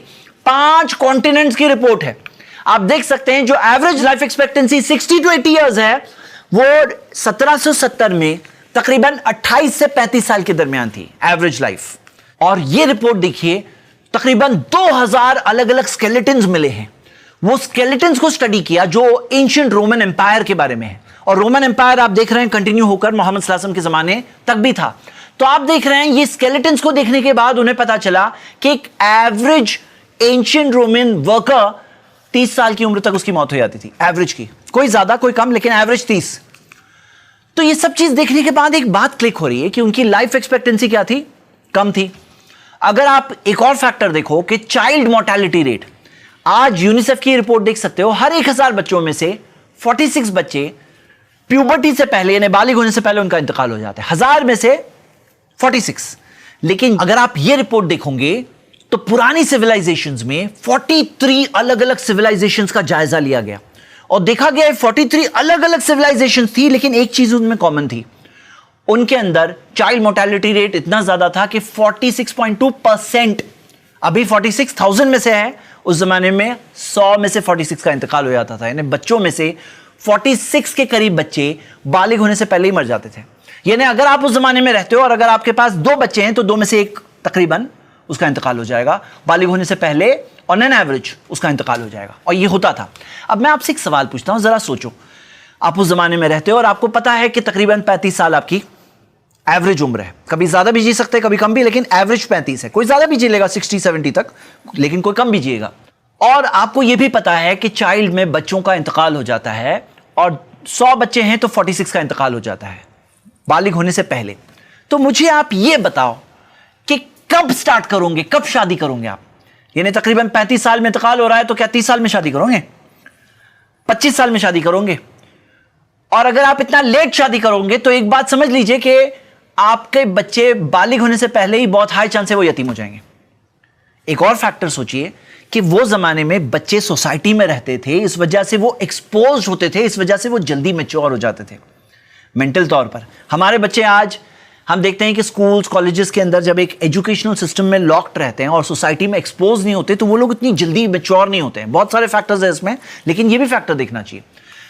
Speaker 1: 5 कॉन्टिनेंट्स की रिपोर्ट है। आप देख सकते हैं जो average life expectancy 60 to 80 years है, वो 1770 में तकरीबन 28 से 35 साल के दरमियान थी एवरेज लाइफ। और ये रिपोर्ट देखिए, तकरीबन 2000 अलग अलग स्केलेटन्स मिले हैं। वो स्केलेटन्स को स्टडी किया जो एंशिएंट रोमन एम्पायर के बारे में है, और रोमन एम्पायर आप देख रहे हैं कंटिन्यू होकर मोहम्मद सल्लल्लाहु अलैहि वसल्लम के जमाने तक भी था। तो आप देख रहे हैं ये स्केलेटन्स को देखने के बाद उन्हें पता चला कि एक एवरेज एंशिएंट रोमन वर्कर 30 साल की उम्र तक उसकी मौत हो जाती थी, एवरेज की, कोई ज्यादा कोई कम, लेकिन एवरेज 30। तो ये सब चीज देखने के बाद एक बात क्लिक हो रही है कि उनकी लाइफ एक्सपेक्टेंसी क्या थी? कम थी। अगर आप एक और फैक्टर देखो कि चाइल्ड मोर्टेलिटी रेट, आज यूनिसेफ की रिपोर्ट देख सकते हो, हर 1000 बच्चों में से 46 बच्चे प्यूबर्टी से पहले यानी बालिग होने से पहले उनका इंतकाल हो जाता है, 1000 में से 46। लेकिन अगर आप ये रिपोर्ट देखोगे तो पुरानी सिविलाइजेशंस में 43 अलग अलग सिविलाइजेशंस का जायजा लिया गया और देखा गया 43 अलग अलग सिविलाइजेशंस थी, लेकिन एक चीज उनमें कॉमन थी, उनके अंदर चाइल्ड मोर्टेलिटी रेट इतना ज्यादा था कि 46.2%। अभी 46,000 में से है, उस जमाने में 100 में से 46 का इंतकाल हो जाता था, यानी बच्चों में से 46 के करीब बच्चे बालिग होने से पहले ही मर जाते थे। यानी अगर आप उस जमाने में रहते हो और अगर आपके पास 2 बच्चे हैं तो 2 में से 1 तकरीबन उसका इंतकाल हो जाएगा बालिग होने से पहले, ऑन एन एवरेज उसका इंतकाल हो जाएगा। और ये होता था। अब मैं आपसे एक सवाल पूछता हूं, जरा सोचो, आप उस जमाने में रहते हो और आपको पता है कि तकरीबन 35 साल आपकी एवरेज उम्र है, कभी ज्यादा भी जी सकते हैं कभी कम भी, लेकिन एवरेज 35 है। कोई ज्यादा भी जी लेगा 60-70 तक, लेकिन कोई कम भी जिएगा। और आपको यह भी पता है कि चाइल्ड में बच्चों का इंतकाल हो जाता है, और 100 बच्चे हैं तो 46 का इंतकाल हो जाता है बालिग होने से पहले। तो मुझे आप यह बताओ कि कब स्टार्ट करोगे, कब शादी करोगे आप? यानी तकरीबन 35 साल में इंतकाल हो रहा है तो क्या 30 साल में शादी करोगे? 25 साल में शादी करोगे? और अगर आप इतना लेट शादी करोगे तो एक बात समझ लीजिए कि आपके बच्चे बालिग होने से पहले ही बहुत हाई चांस है वो यतीम हो जाएंगे। एक और फैक्टर सोचिए कि वो जमाने में बच्चे सोसाइटी में रहते थे, इस वजह से वो एक्सपोज होते थे, इस वजह से वो जल्दी मैच्योर हो जाते थे मेंटल तौर पर। हमारे बच्चे आज हम देखते हैं कि स्कूल्स कॉलेजेस के अंदर जब एक एजुकेशनल सिस्टम में लॉक्ड रहते हैं और सोसाइटी में एक्सपोज नहीं होते तो वो लोग इतनी जल्दी मैच्योर नहीं होते हैं। बहुत सारे फैक्टर्स हैं इसमें, लेकिन ये भी फैक्टर देखना चाहिए।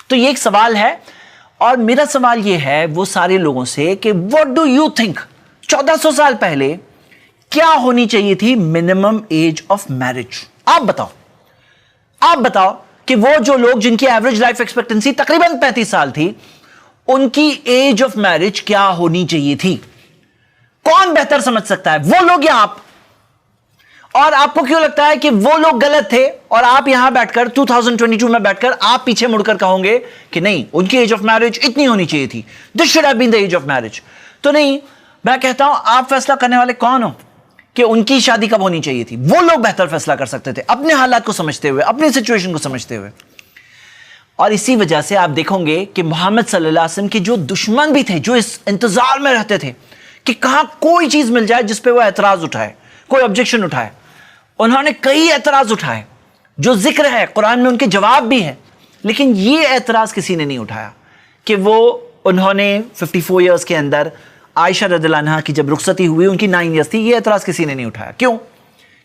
Speaker 1: तो ये एक सवाल है, और मेरा सवाल ये है वो सारे लोगों से कि व्हाट डू यू थिंक 1400 साल पहले क्या होनी चाहिए थी मिनिमम एज ऑफ मैरिज? आप बताओ, आप बताओ कि वो जो लोग जिनकी एवरेज लाइफ एक्सपेक्टेंसी तकरीबन 35 साल थी, उनकी एज ऑफ मैरिज क्या होनी चाहिए थी? कौन बेहतर समझ सकता है, वो लोग या आप? और आपको क्यों लगता है कि वो लोग गलत थे और आप यहां बैठकर 2022 में बैठकर आप पीछे मुड़कर कहोगे कि नहीं, उनकी एज ऑफ मैरिज इतनी होनी चाहिए थी, this should have been the age of marriage? तो नहीं, मैं कहता हूं आप फैसला करने वाले कौन हो कि उनकी शादी कब होनी चाहिए थी? वो लोग बेहतर फैसला कर सकते थे अपने हालात को समझते हुए, अपनी सिचुएशन को समझते हुए। और इसी वजह से आप देखोगे कि मोहम्मद सल्लल्लाहु अलैहि वसल्लम के जो दुश्मन भी थे, जो इस इंतजार में रहते थे कि कहां कोई चीज मिल जाए जिस पे वो एतराज उठाए, कोई ऑब्जेक्शन उठाए, उन्होंने कई एतराज उठाए, जो जिक्र है कुरान में, उनके जवाब भी है, लेकिन ये एतराज किसी ने नहीं उठाया कि वो उन्होंने 54 इयर्स के अंदर आयशा रज़ियल्लाहु अन्हा की जब रुखसती हुई उनकी 9 इयर्स थी, ये एतराज किसी ने नहीं उठाया। क्यों?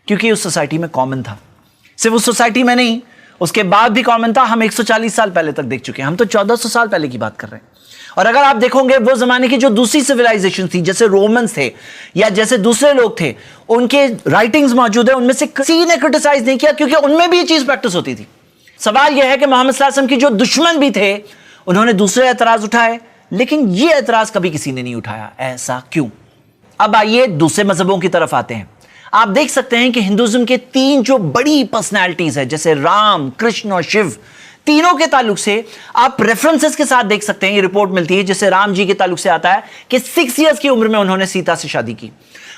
Speaker 1: क्योंकि उस सोसाइटी में कॉमन था। सिर्फ उस सोसाइटी में नहीं, उसके बाद भी कॉमन था। हम 140 साल पहले तक देख चुके हैं, हम तो 1400 साल पहले की बात कर रहे हैं। और अगर आप देखोगे वो जमाने की जो दूसरी सिविलाइजेशन थी, जैसे रोमन्स थे या जैसे दूसरे लोग थे, उनके राइटिंग्स मौजूद है, उनमें से किसी ने क्रिटिसाइज नहीं किया क्योंकि उनमें भी ये चीज प्रैक्टिस होती थी। सवाल यह है कि मोहम्मद सल्लल्लाहु अलैहि वसल्लम की जो दुश्मन भी थे उन्होंने दूसरे एतराज उठाए, लेकिन ये एतराज कभी किसी ने नहीं उठाया। ऐसा क्यों? अब आइए दूसरे मजहबों की तरफ आते हैं। आप देख सकते हैं कि हिंदुइज्म के 3 जो बड़ी पर्सनैलिटीज है, जैसे राम, कृष्ण और शिव, तीनों के ताल्लुक से आप रेफरेंसेस के साथ देख सकते हैं। ये रिपोर्ट मिलती है जैसे राम जी के ताल्लुक से आता है कि 6 इयर्स की उम्र में उन्होंने सीता से शादी की।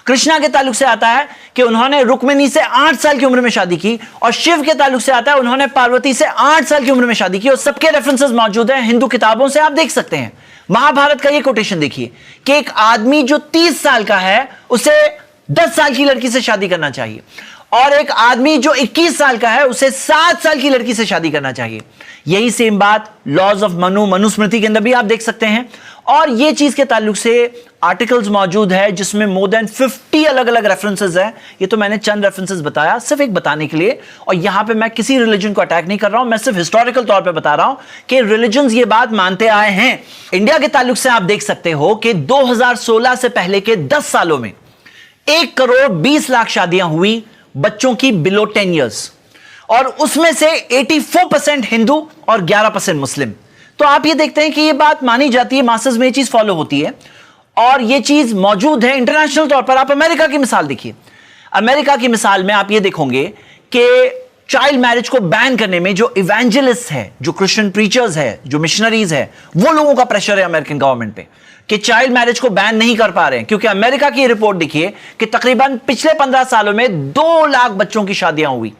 Speaker 1: कृष्णा के ताल्लुक से आता है कि उन्होंने रुक्मिणी से 8 साल की उम्र में शादी की। और शिव के ताल्लुक से आता है उन्होंने पार्वती से 8 साल की उम्र में शादी की। और सबके रेफरेंसेस मौजूद हैं हिंदू किताबों से, आप देख सकते हैं। महाभारत का ये कोटेशन देखिए कि एक आदमी जो 30 साल का है उसे 10 साल की लड़की से शादी करना चाहिए, और एक आदमी जो 21 साल का है उसे 7 साल की लड़की से शादी करना चाहिए। यही सेम बात लॉज ऑफ मनुस्मृति के अंदर भी आप देख सकते हैं। और ये चीज के ताल्लुक से आर्टिकल्स मौजूद है जिसमें मोर देन 50 अलग अलग रेफरेंसेस हैं। ये तो मैंने चंद रेफरेंसेस बताया सिर्फ एक बताने के लिए, और यहां पे मैं किसी रिलीजन को अटैक नहीं कर रहा हूं, मैं सिर्फ हिस्टोरिकल तौर पे बता रहा हूं कि रिलीजन्स ये बात मानते आए हैं। इंडिया के ताल्लुक से आप देख सकते हो कि 2016 से पहले के 10 सालों में 1 करोड़ 20 लाख शादियां हुई बच्चों की बिलो 10 ईयर्स, और उसमें से 84% हिंदू और 11% मुस्लिम। तो आप ये देखते हैं कि ये बात मानी जाती है, मासेस में ये चीज फॉलो होती है, और ये चीज मौजूद है इंटरनेशनल तौर पर। आप अमेरिका की मिसाल देखिए, अमेरिका की मिसाल में आप ये देखोगे कि चाइल्ड मैरिज को बैन करने में जो इवेंजलिस्ट है, जो क्रिश्चियन प्रीचर्स है, जो मिशनरीज है, वो लोगों का प्रेशर है अमेरिकन गवर्नमेंट पे कि चाइल्ड मैरिज को बैन नहीं कर पा रहे हैं। क्योंकि अमेरिका की रिपोर्ट देखिए कि तकरीबन पिछले 15 सालों में 2 लाख बच्चों की शादियां हुई,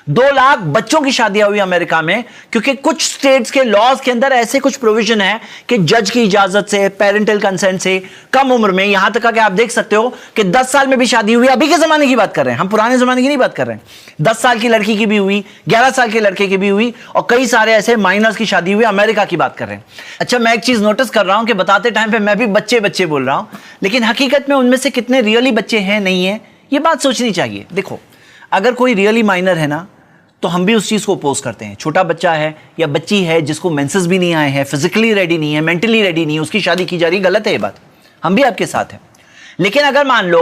Speaker 1: 2 लाख बच्चों की शादियां हुई अमेरिका में। क्योंकि कुछ स्टेट्स के लॉज के अंदर ऐसे कुछ प्रोविजन है कि जज की इजाजत से, पेरेंटल कंसेंट से कम उम्र में, यहां तक कि आप देख सकते हो कि 10 साल में भी शादी हुई। अभी के जमाने की बात कर रहे हैं हम, पुराने जमाने की नहीं बात कर रहे हैं। 10 साल की लड़की की भी हुई, 11 साल के लड़के की भी हुई, और कई सारे ऐसे माइनर्स की शादी हुई। अमेरिका की बात कर रहे हैं। अच्छा, मैं एक चीज नोटिस कर रहा हूं कि बताते टाइम पे मैं भी बच्चे बच्चे बोल रहा हूं, लेकिन हकीकत में उनमें से कितने रियली बच्चे हैं नहीं है, ये बात सोचनी चाहिए। देखो, अगर कोई रियली माइनर है ना, तो हम भी उस चीज को अपोज करते हैं। छोटा बच्चा है या बच्ची है जिसको मेंसेस भी नहीं आए हैं, फिजिकली रेडी नहीं है, मेंटली रेडी नहीं है, उसकी शादी की जा रही, गलत है ये बात, हम भी आपके साथ हैं। लेकिन अगर मान लो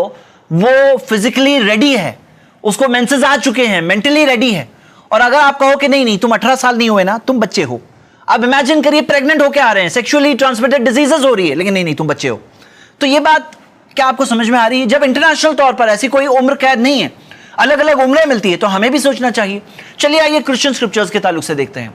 Speaker 1: वो फिजिकली रेडी है, उसको मेंसेस आ चुके हैं, मेंटली रेडी है, और अगर आप कहो कि नहीं नहीं तुम 18 साल नहीं हुए ना, तुम बच्चे हो, अब इमेजिन करिए प्रेग्नेंट होकर आ रहे हैं, सेक्सुअली ट्रांसमिटेड डिजीजेस हो रही है, लेकिन नहीं नहीं तुम बच्चे हो, तो ये बात क्या आपको समझ में आ रही है? जब इंटरनेशनल तौर पर ऐसी कोई उम्र कैद नहीं है, अलग अलग उम्रें मिलती है, तो हमें भी सोचना चाहिए। चलिए आइए क्रिश्चियन स्क्रिप्चर्स के ताल्लुक से देखते हैं।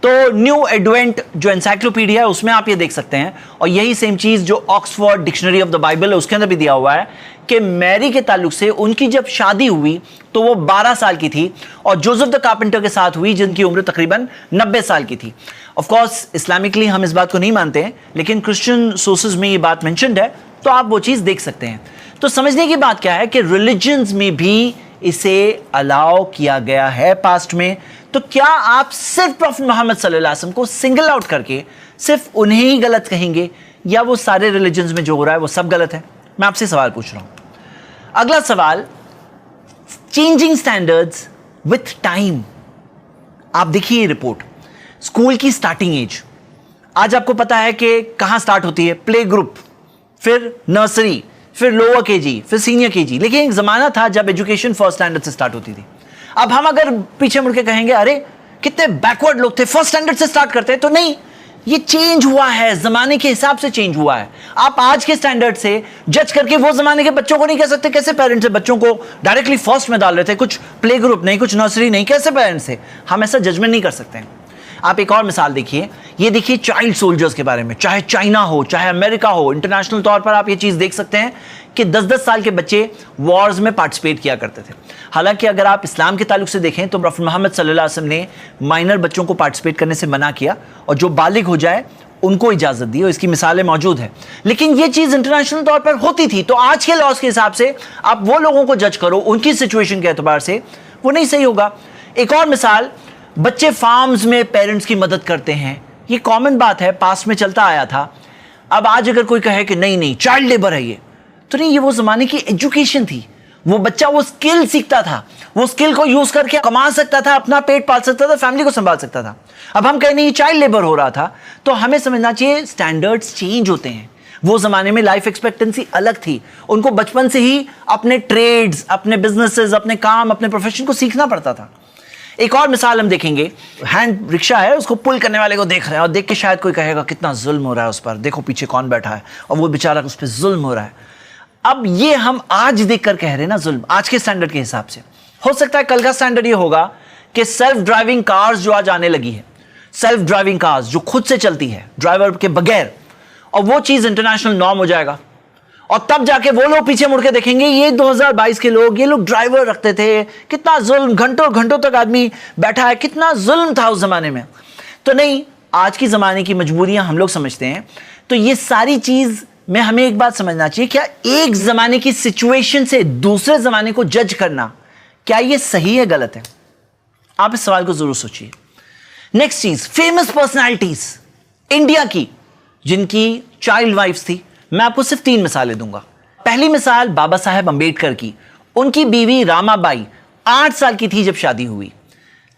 Speaker 1: तो न्यू एडवेंट जो एनसाइक्लोपीडिया है उसमें आप ये देख सकते हैं, और यही सेम चीज जो Oxford dictionary of the Bible है उसके अंदर भी दिया हुआ है कि मैरी के ताल्लुक से उनकी जब शादी हुई तो वो 12 साल की थी, और जोसेफ द कारपेंटर के साथ हुई जिनकी उम्र तकरीबन 90 साल की थी। ऑफ कोर्स इस्लामिकली हम इस बात को नहीं मानते हैं, लेकिन क्रिश्चियन सोर्सेज में ये बात मेंशन्ड है, तो आप वो चीज देख सकते हैं। तो समझने की बात क्या है कि रिलीजन्स में भी इसे अलाउ किया गया है पास्ट में। तो क्या आप सिर्फ प्रॉफेट मोहम्मद सल्लल्लाहु अलैहि वसल्लम को सिंगल आउट करके सिर्फ उन्हें ही गलत कहेंगे, या वो सारे रिलीजन्स में जो हो रहा है वो सब गलत है? मैं आपसे सवाल पूछ रहा हूं। अगला सवाल, चेंजिंग स्टैंडर्ड्स विथ टाइम। आप देखिए रिपोर्ट, स्कूल की स्टार्टिंग एज आज आपको पता है कि कहां स्टार्ट होती है? प्ले ग्रुप, फिर नर्सरी, फिर लोअर केजी, फिर सीनियर केजी। लेकिन एक जमाना था जब एजुकेशन फर्स्ट स्टैंडर्ड से स्टार्ट होती थी। अब हम अगर पीछे मुड़ के कहेंगे अरे कितने बैकवर्ड लोग थे, फर्स्ट स्टैंडर्ड से स्टार्ट करते हैं, तो नहीं, ये चेंज हुआ है, जमाने के हिसाब से चेंज हुआ है। आप आज के स्टैंडर्ड से जज करके वो जमाने के बच्चों को नहीं कह सकते। कैसे पेरेंट्स बच्चों को डायरेक्टली फर्स्ट में डाल रहे थे, कुछ प्ले ग्रुप नहीं, कुछ नर्सरी नहीं, कैसे पेरेंट्स थे? हम ऐसा जजमेंट नहीं कर सकते हैं। आप एक और मिसाल देखिए, ये देखिए चाइल्ड सोल्जर्स के बारे में, चाहे चाइना हो चाहे अमेरिका हो, इंटरनेशनल तौर पर आप ये चीज देख सकते हैं कि 10-10 साल के बच्चे वॉर्स में पार्टिसिपेट किया करते थे। हालांकि अगर आप इस्लाम के ताल्लुक से देखें तो प्रॉफेट मोहम्मद सल्लल्लाहु अलैहि वसल्लम ने माइनर बच्चों को पार्टिसिपेट करने से मना किया, और जो बालिग हो जाए उनको इजाजत दी, और इसकी मिसालें मौजूद हैं। लेकिन ये चीज इंटरनेशनल तौर पर होती थी। तो आज के लॉज के हिसाब से आप वो लोगों को जज करो उनकी सिचुएशन के एतबार से, वो नहीं सही होगा। एक और मिसाल, बच्चे फार्म्स में पेरेंट्स की मदद करते हैं, ये कॉमन बात है, पास्ट में चलता आया था। अब आज अगर कोई कहे कि नहीं नहीं चाइल्ड लेबर है ये, तो नहीं, ये वो जमाने की एजुकेशन थी। वो बच्चा वो स्किल सीखता था, वो स्किल को यूज करके कमा सकता था, अपना पेट पाल सकता था, फैमिली को संभाल सकता था। अब हम कहें नहीं चाइल्ड लेबर हो रहा था, तो हमें समझना चाहिए स्टैंडर्ड्स चेंज होते हैं। वो जमाने में लाइफ एक्सपेक्टेंसी अलग थी, उनको बचपन से ही अपने ट्रेड्स, अपने बिजनेसेस, अपने काम, अपने प्रोफेशन को सीखना पड़ता था। एक और मिसाल हम देखेंगे, हैंड रिक्शा है, उसको पुल करने वाले को देख रहे हैं, और देख के शायद कोई कहेगा कितना जुल्म हो रहा है उस पर, देखो पीछे कौन बैठा है और वो बेचारा उस पर जुल्म हो रहा है। अब ये हम आज देखकर कह रहे हैं ना जुल्म, आज के स्टैंडर्ड के हिसाब से। हो सकता है कल का स्टैंडर्ड ये होगा कि सेल्फ ड्राइविंग कार्स जो आज आने लगी है, सेल्फ ड्राइविंग कार्स जो खुद से चलती है ड्राइवर के बगैर, और वो चीज इंटरनेशनल नॉर्म हो जाएगा, और तब जाके वो लोग पीछे मुड़ के देखेंगे ये 2022 के लोग, ये लोग ड्राइवर रखते थे, कितना जुल्म, घंटों घंटों तक आदमी बैठा है, कितना जुल्म था उस जमाने में। तो नहीं, आज की जमाने की मजबूरियां हम लोग समझते हैं। तो ये सारी चीज में हमें एक बात समझना चाहिए, क्या एक जमाने की सिचुएशन से दूसरे जमाने को जज करना, क्या ये सही है, गलत है? आप इस सवाल को जरूर सोचिए। नेक्स्ट चीज, फेमस पर्सनालिटीज इंडिया की जिनकी चाइल्ड वाइफ्स थी। मैं आपको सिर्फ 3 मिसालें दूंगा। पहली मिसाल बाबा साहेब अंबेडकर की। उनकी बीवी रामाबाई 8 साल की थी जब शादी हुई।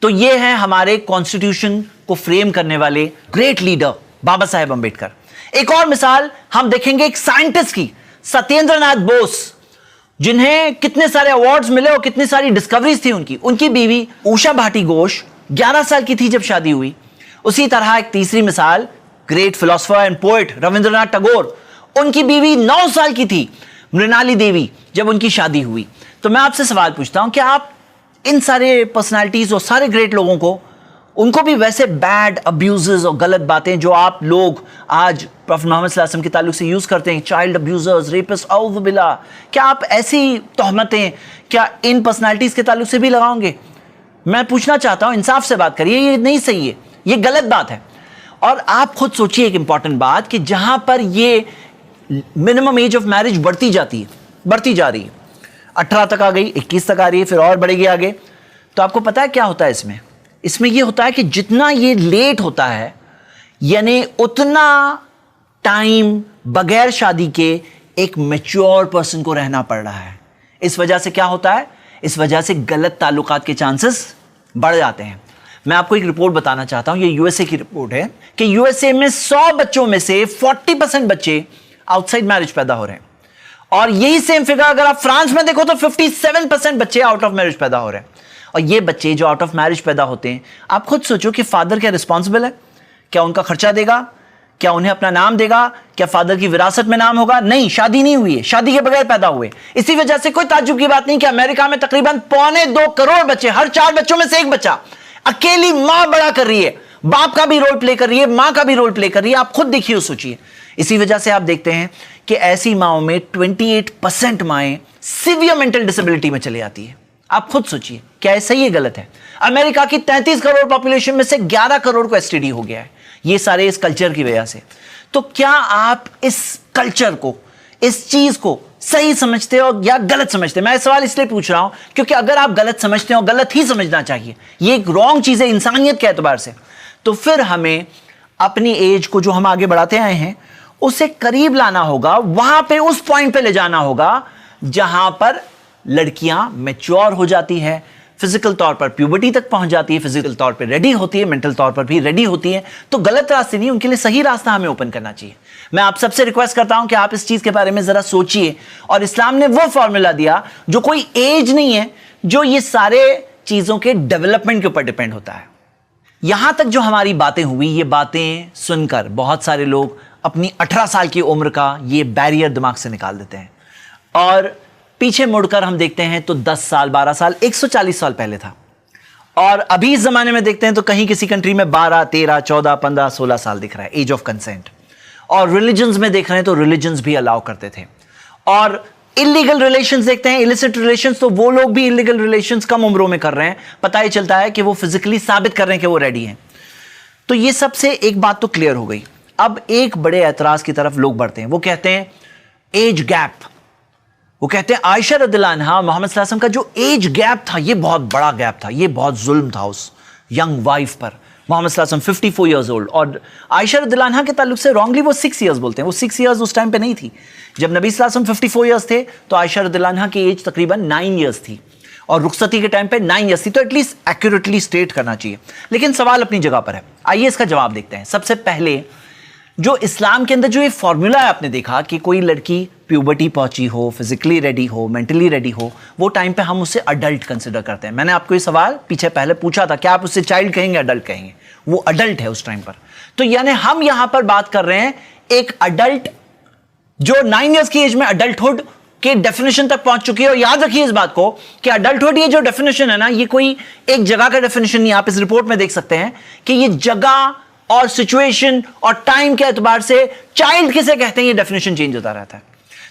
Speaker 1: तो ये है हमारे कॉन्स्टिट्यूशन को फ्रेम करने वाले ग्रेट लीडर बाबा साहेब अंबेडकर। एक और मिसाल हम देखेंगे एक साइंटिस्ट की, सत्येंद्र नाथ बोस, जिन्हें कितने सारे अवार्ड्स मिले और कितनी सारी डिस्कवरीज थी उनकी। उनकी बीवी उषा भाटी घोष 11 साल की थी जब शादी हुई। उसी तरह एक तीसरी मिसाल, great philosopher and poet Rabindranath Tagore, उनकी बीवी 9 साल की थी मृणाली देवी जब उनकी शादी हुई। तो मैं आपसे सवाल पूछता हूं कि आप इन सारे पर्सनालिटीज और सारे ग्रेट लोगों को, उनको भी वैसे बैड अब्यूजेस और गलत बातें जो आप लोग आज प्रॉफेट मोहम्मद सल्लल्लाहु अलैहि वसल्लम के ताल्लुक से यूज करते हैं, चाइल्ड अब्यूजर्स, रेपिस्ट, औज़ बिल्लाह, क्या आप ऐसी तोहमतें क्या इन पर्सनालिटीज के ताल्लुक से भी लगाओगे? मैं पूछना चाहता हूं, इंसाफ से बात करिए, ये नहीं सही है, ये गलत बात है। और आप खुद सोचिए एक इंपॉर्टेंट बात कि जहां पर ये मिनिमम एज ऑफ मैरिज बढ़ती जाती है, बढ़ती जा रही है, 18 तक आ गई, 21 तक आ रही है, फिर और बढ़ेगी आगे। तो आपको पता है क्या होता है इसमें? इसमें यह होता है कि जितना ये लेट होता है, यानी उतना टाइम बगैर शादी के एक मैच्योर पर्सन को रहना पड़ रहा है। इस वजह से क्या होता है? इस वजह से गलत ताल्लुकात के चांसेस बढ़ जाते हैं। मैं आपको एक रिपोर्ट बताना चाहता हूं, ये यूएसए की रिपोर्ट है कि यूएसए में 100 बच्चों में से 40% बच्चे आउटसाइड मैरिज पैदा हो रहे हैं, और यही सेम फिगर अगर आप फ्रांस में देखो तो 57% बच्चे आउट ऑफ मैरिज पैदा हो रहे हैं। और ये बच्चे जो आउट ऑफ मैरिज पैदा होते हैं, आप खुद सोचो कि फादर क्या रिस्पॉन्सिबल है? क्या उनका खर्चा देगा? क्या उन्हें अपना नाम देगा? क्या फादर की विरासत में नाम होगा? नहीं, शादी नहीं हुई है, शादी के बगैर पैदा हुए। इसी वजह से कोई ताज्जुब की बात नहीं कि अमेरिका में तकरीबन 2.25 करोड़ बच्चे, हर 4 बच्चों में से एक बच्चा अकेली मां बड़ा कर रही है, बाप का भी रोल प्ले कर रही है, मां का भी रोल प्ले कर रही है। आप खुद देखिए, सोचिए। इसी वजह से आप देखते हैं कि ऐसी माओं में 28% माएं सीवियर मेंटल डिसेबिलिटी में चली जाती है। आप खुद सोचिए, क्या है सही है, गलत है? अमेरिका की 33 करोड़ पॉपुलेशन में से 11 करोड़ को एसटीडी हो गया है, ये सारे इस कल्चर की वजह से। तो क्या आप इस कल्चर को, इस चीज को सही समझते हो या गलत समझते? मैं सवाल इसलिए पूछ रहा हूं क्योंकि अगर आप गलत समझते हो, गलत ही समझना चाहिए, ये एक रॉन्ग चीज है इंसानियत के एतबार से, तो फिर हमें अपनी एज को जो हम आगे बढ़ाते आए हैं उसे करीब लाना होगा, वहां पे उस पॉइंट पे ले जाना होगा जहां पर लड़कियां मैच्योर हो जाती है, फिजिकल तौर पर प्यूबर्टी तक पहुंच जाती है, फिजिकल तौर पर रेडी होती है, मेंटल तौर पर भी रेडी होती है। तो गलत रास्ते नहीं, उनके लिए सही रास्ता हमें ओपन करना चाहिए। मैं आप सबसे रिक्वेस्ट करता हूं कि आप इस चीज के बारे में जरा सोचिए। और इस्लाम ने वो फॉर्मूला दिया जो कोई एज नहीं है, जो ये सारे चीजों के डेवलपमेंट के ऊपर डिपेंड होता है। यहां तक जो हमारी बातें हुई, ये बातें सुनकर बहुत सारे लोग अपनी 18 साल की उम्र का ये बैरियर दिमाग से निकाल देते हैं, और पीछे मुड़कर हम देखते हैं तो 10 साल, 12 साल, 140 साल पहले था। और अभी इस जमाने में देखते हैं तो कहीं किसी कंट्री में 12, 13, 14, 15, 16 साल दिख रहा है एज ऑफ कंसेंट। और रिलीजन्स में देख रहे हैं तो रिलीजन्स भी अलाउ करते थे। और इलीगल रिलेशंस देखते हैं, इलिसिट रिलेशंस, तो वो लोग भी इलीगल रिलेशंस कम उम्रों में कर रहे हैं। पता ही चलता है कि वो फिजिकली साबित कर रहे हैं कि वो रेडी हैं। तो ये सबसे एक बात तो क्लियर हो गई। अब एक बड़े एतराज की तरफ लोग बढ़ते हैं, वो कहते हैं एज गैप। वो कहते हैं आयशा रदियल्लाहु अन्हा, मोहम्मद सल्लल्लाहु अलैहि वसल्लम का जो एज गैप था, ये बहुत बड़ा गैप था, ये बहुत जुल्म था उस यंग वाइफ पर। मोहम्मद सल्लल्लाहु अलैहि वसल्लम 54 ईयर्स ओल्ड, और आयशा रदियल्लाहु अन्हा के ताल्लुक से रॉन्गली वो 6 ईयर्स बोलते हैं। वो 6 ईयर्स उस टाइम पे नहीं थी। जब नबी सल्लल्लाहु अलैहि वसल्लम 54 ईयर्स थे तो आयशा रदियल्लाहु अन्हा की एज तकरीबन 9 ईयर्स थी, और रुखसती के टाइम पे 9 ईयर्स थी। तो एटलीस्ट एक्यूरेटली स्टेट करना चाहिए। लेकिन सवाल अपनी जगह पर है, आइए इसका जवाब देखते हैं। सबसे पहले जो इस्लाम के अंदर जो ये फॉर्मूला है, आपने देखा कि कोई लड़की प्यूबर्टी पहुंची हो, फिजिकली रेडी हो, मेंटली रेडी हो, वो टाइम पे हम उसे अडल्ट कंसिडर करते हैं। मैंने आपको ये सवाल पीछे पहले पूछा था, क्या आप उससे चाइल्ड कहेंगे, अडल्ट कहेंगे? वो अडल्ट है उस टाइम पर। तो यानी हम यहां पर बात कर रहे हैं एक अडल्ट जो 9 ईयर्स की एज में अडल्टहुड के डेफिनेशन तक पहुंच चुकी है। और याद रखिए इस बात को कि अडल्टहुड ये जो डेफिनेशन है ना, ये कोई एक जगह का डेफिनेशन नहीं। आप इस रिपोर्ट में देख सकते हैं कि ये जगह और सिचुएशन और टाइम के एतबार से चाइल्ड किसे कहते हैं ये डेफिनेशन चेंज होता रहता है।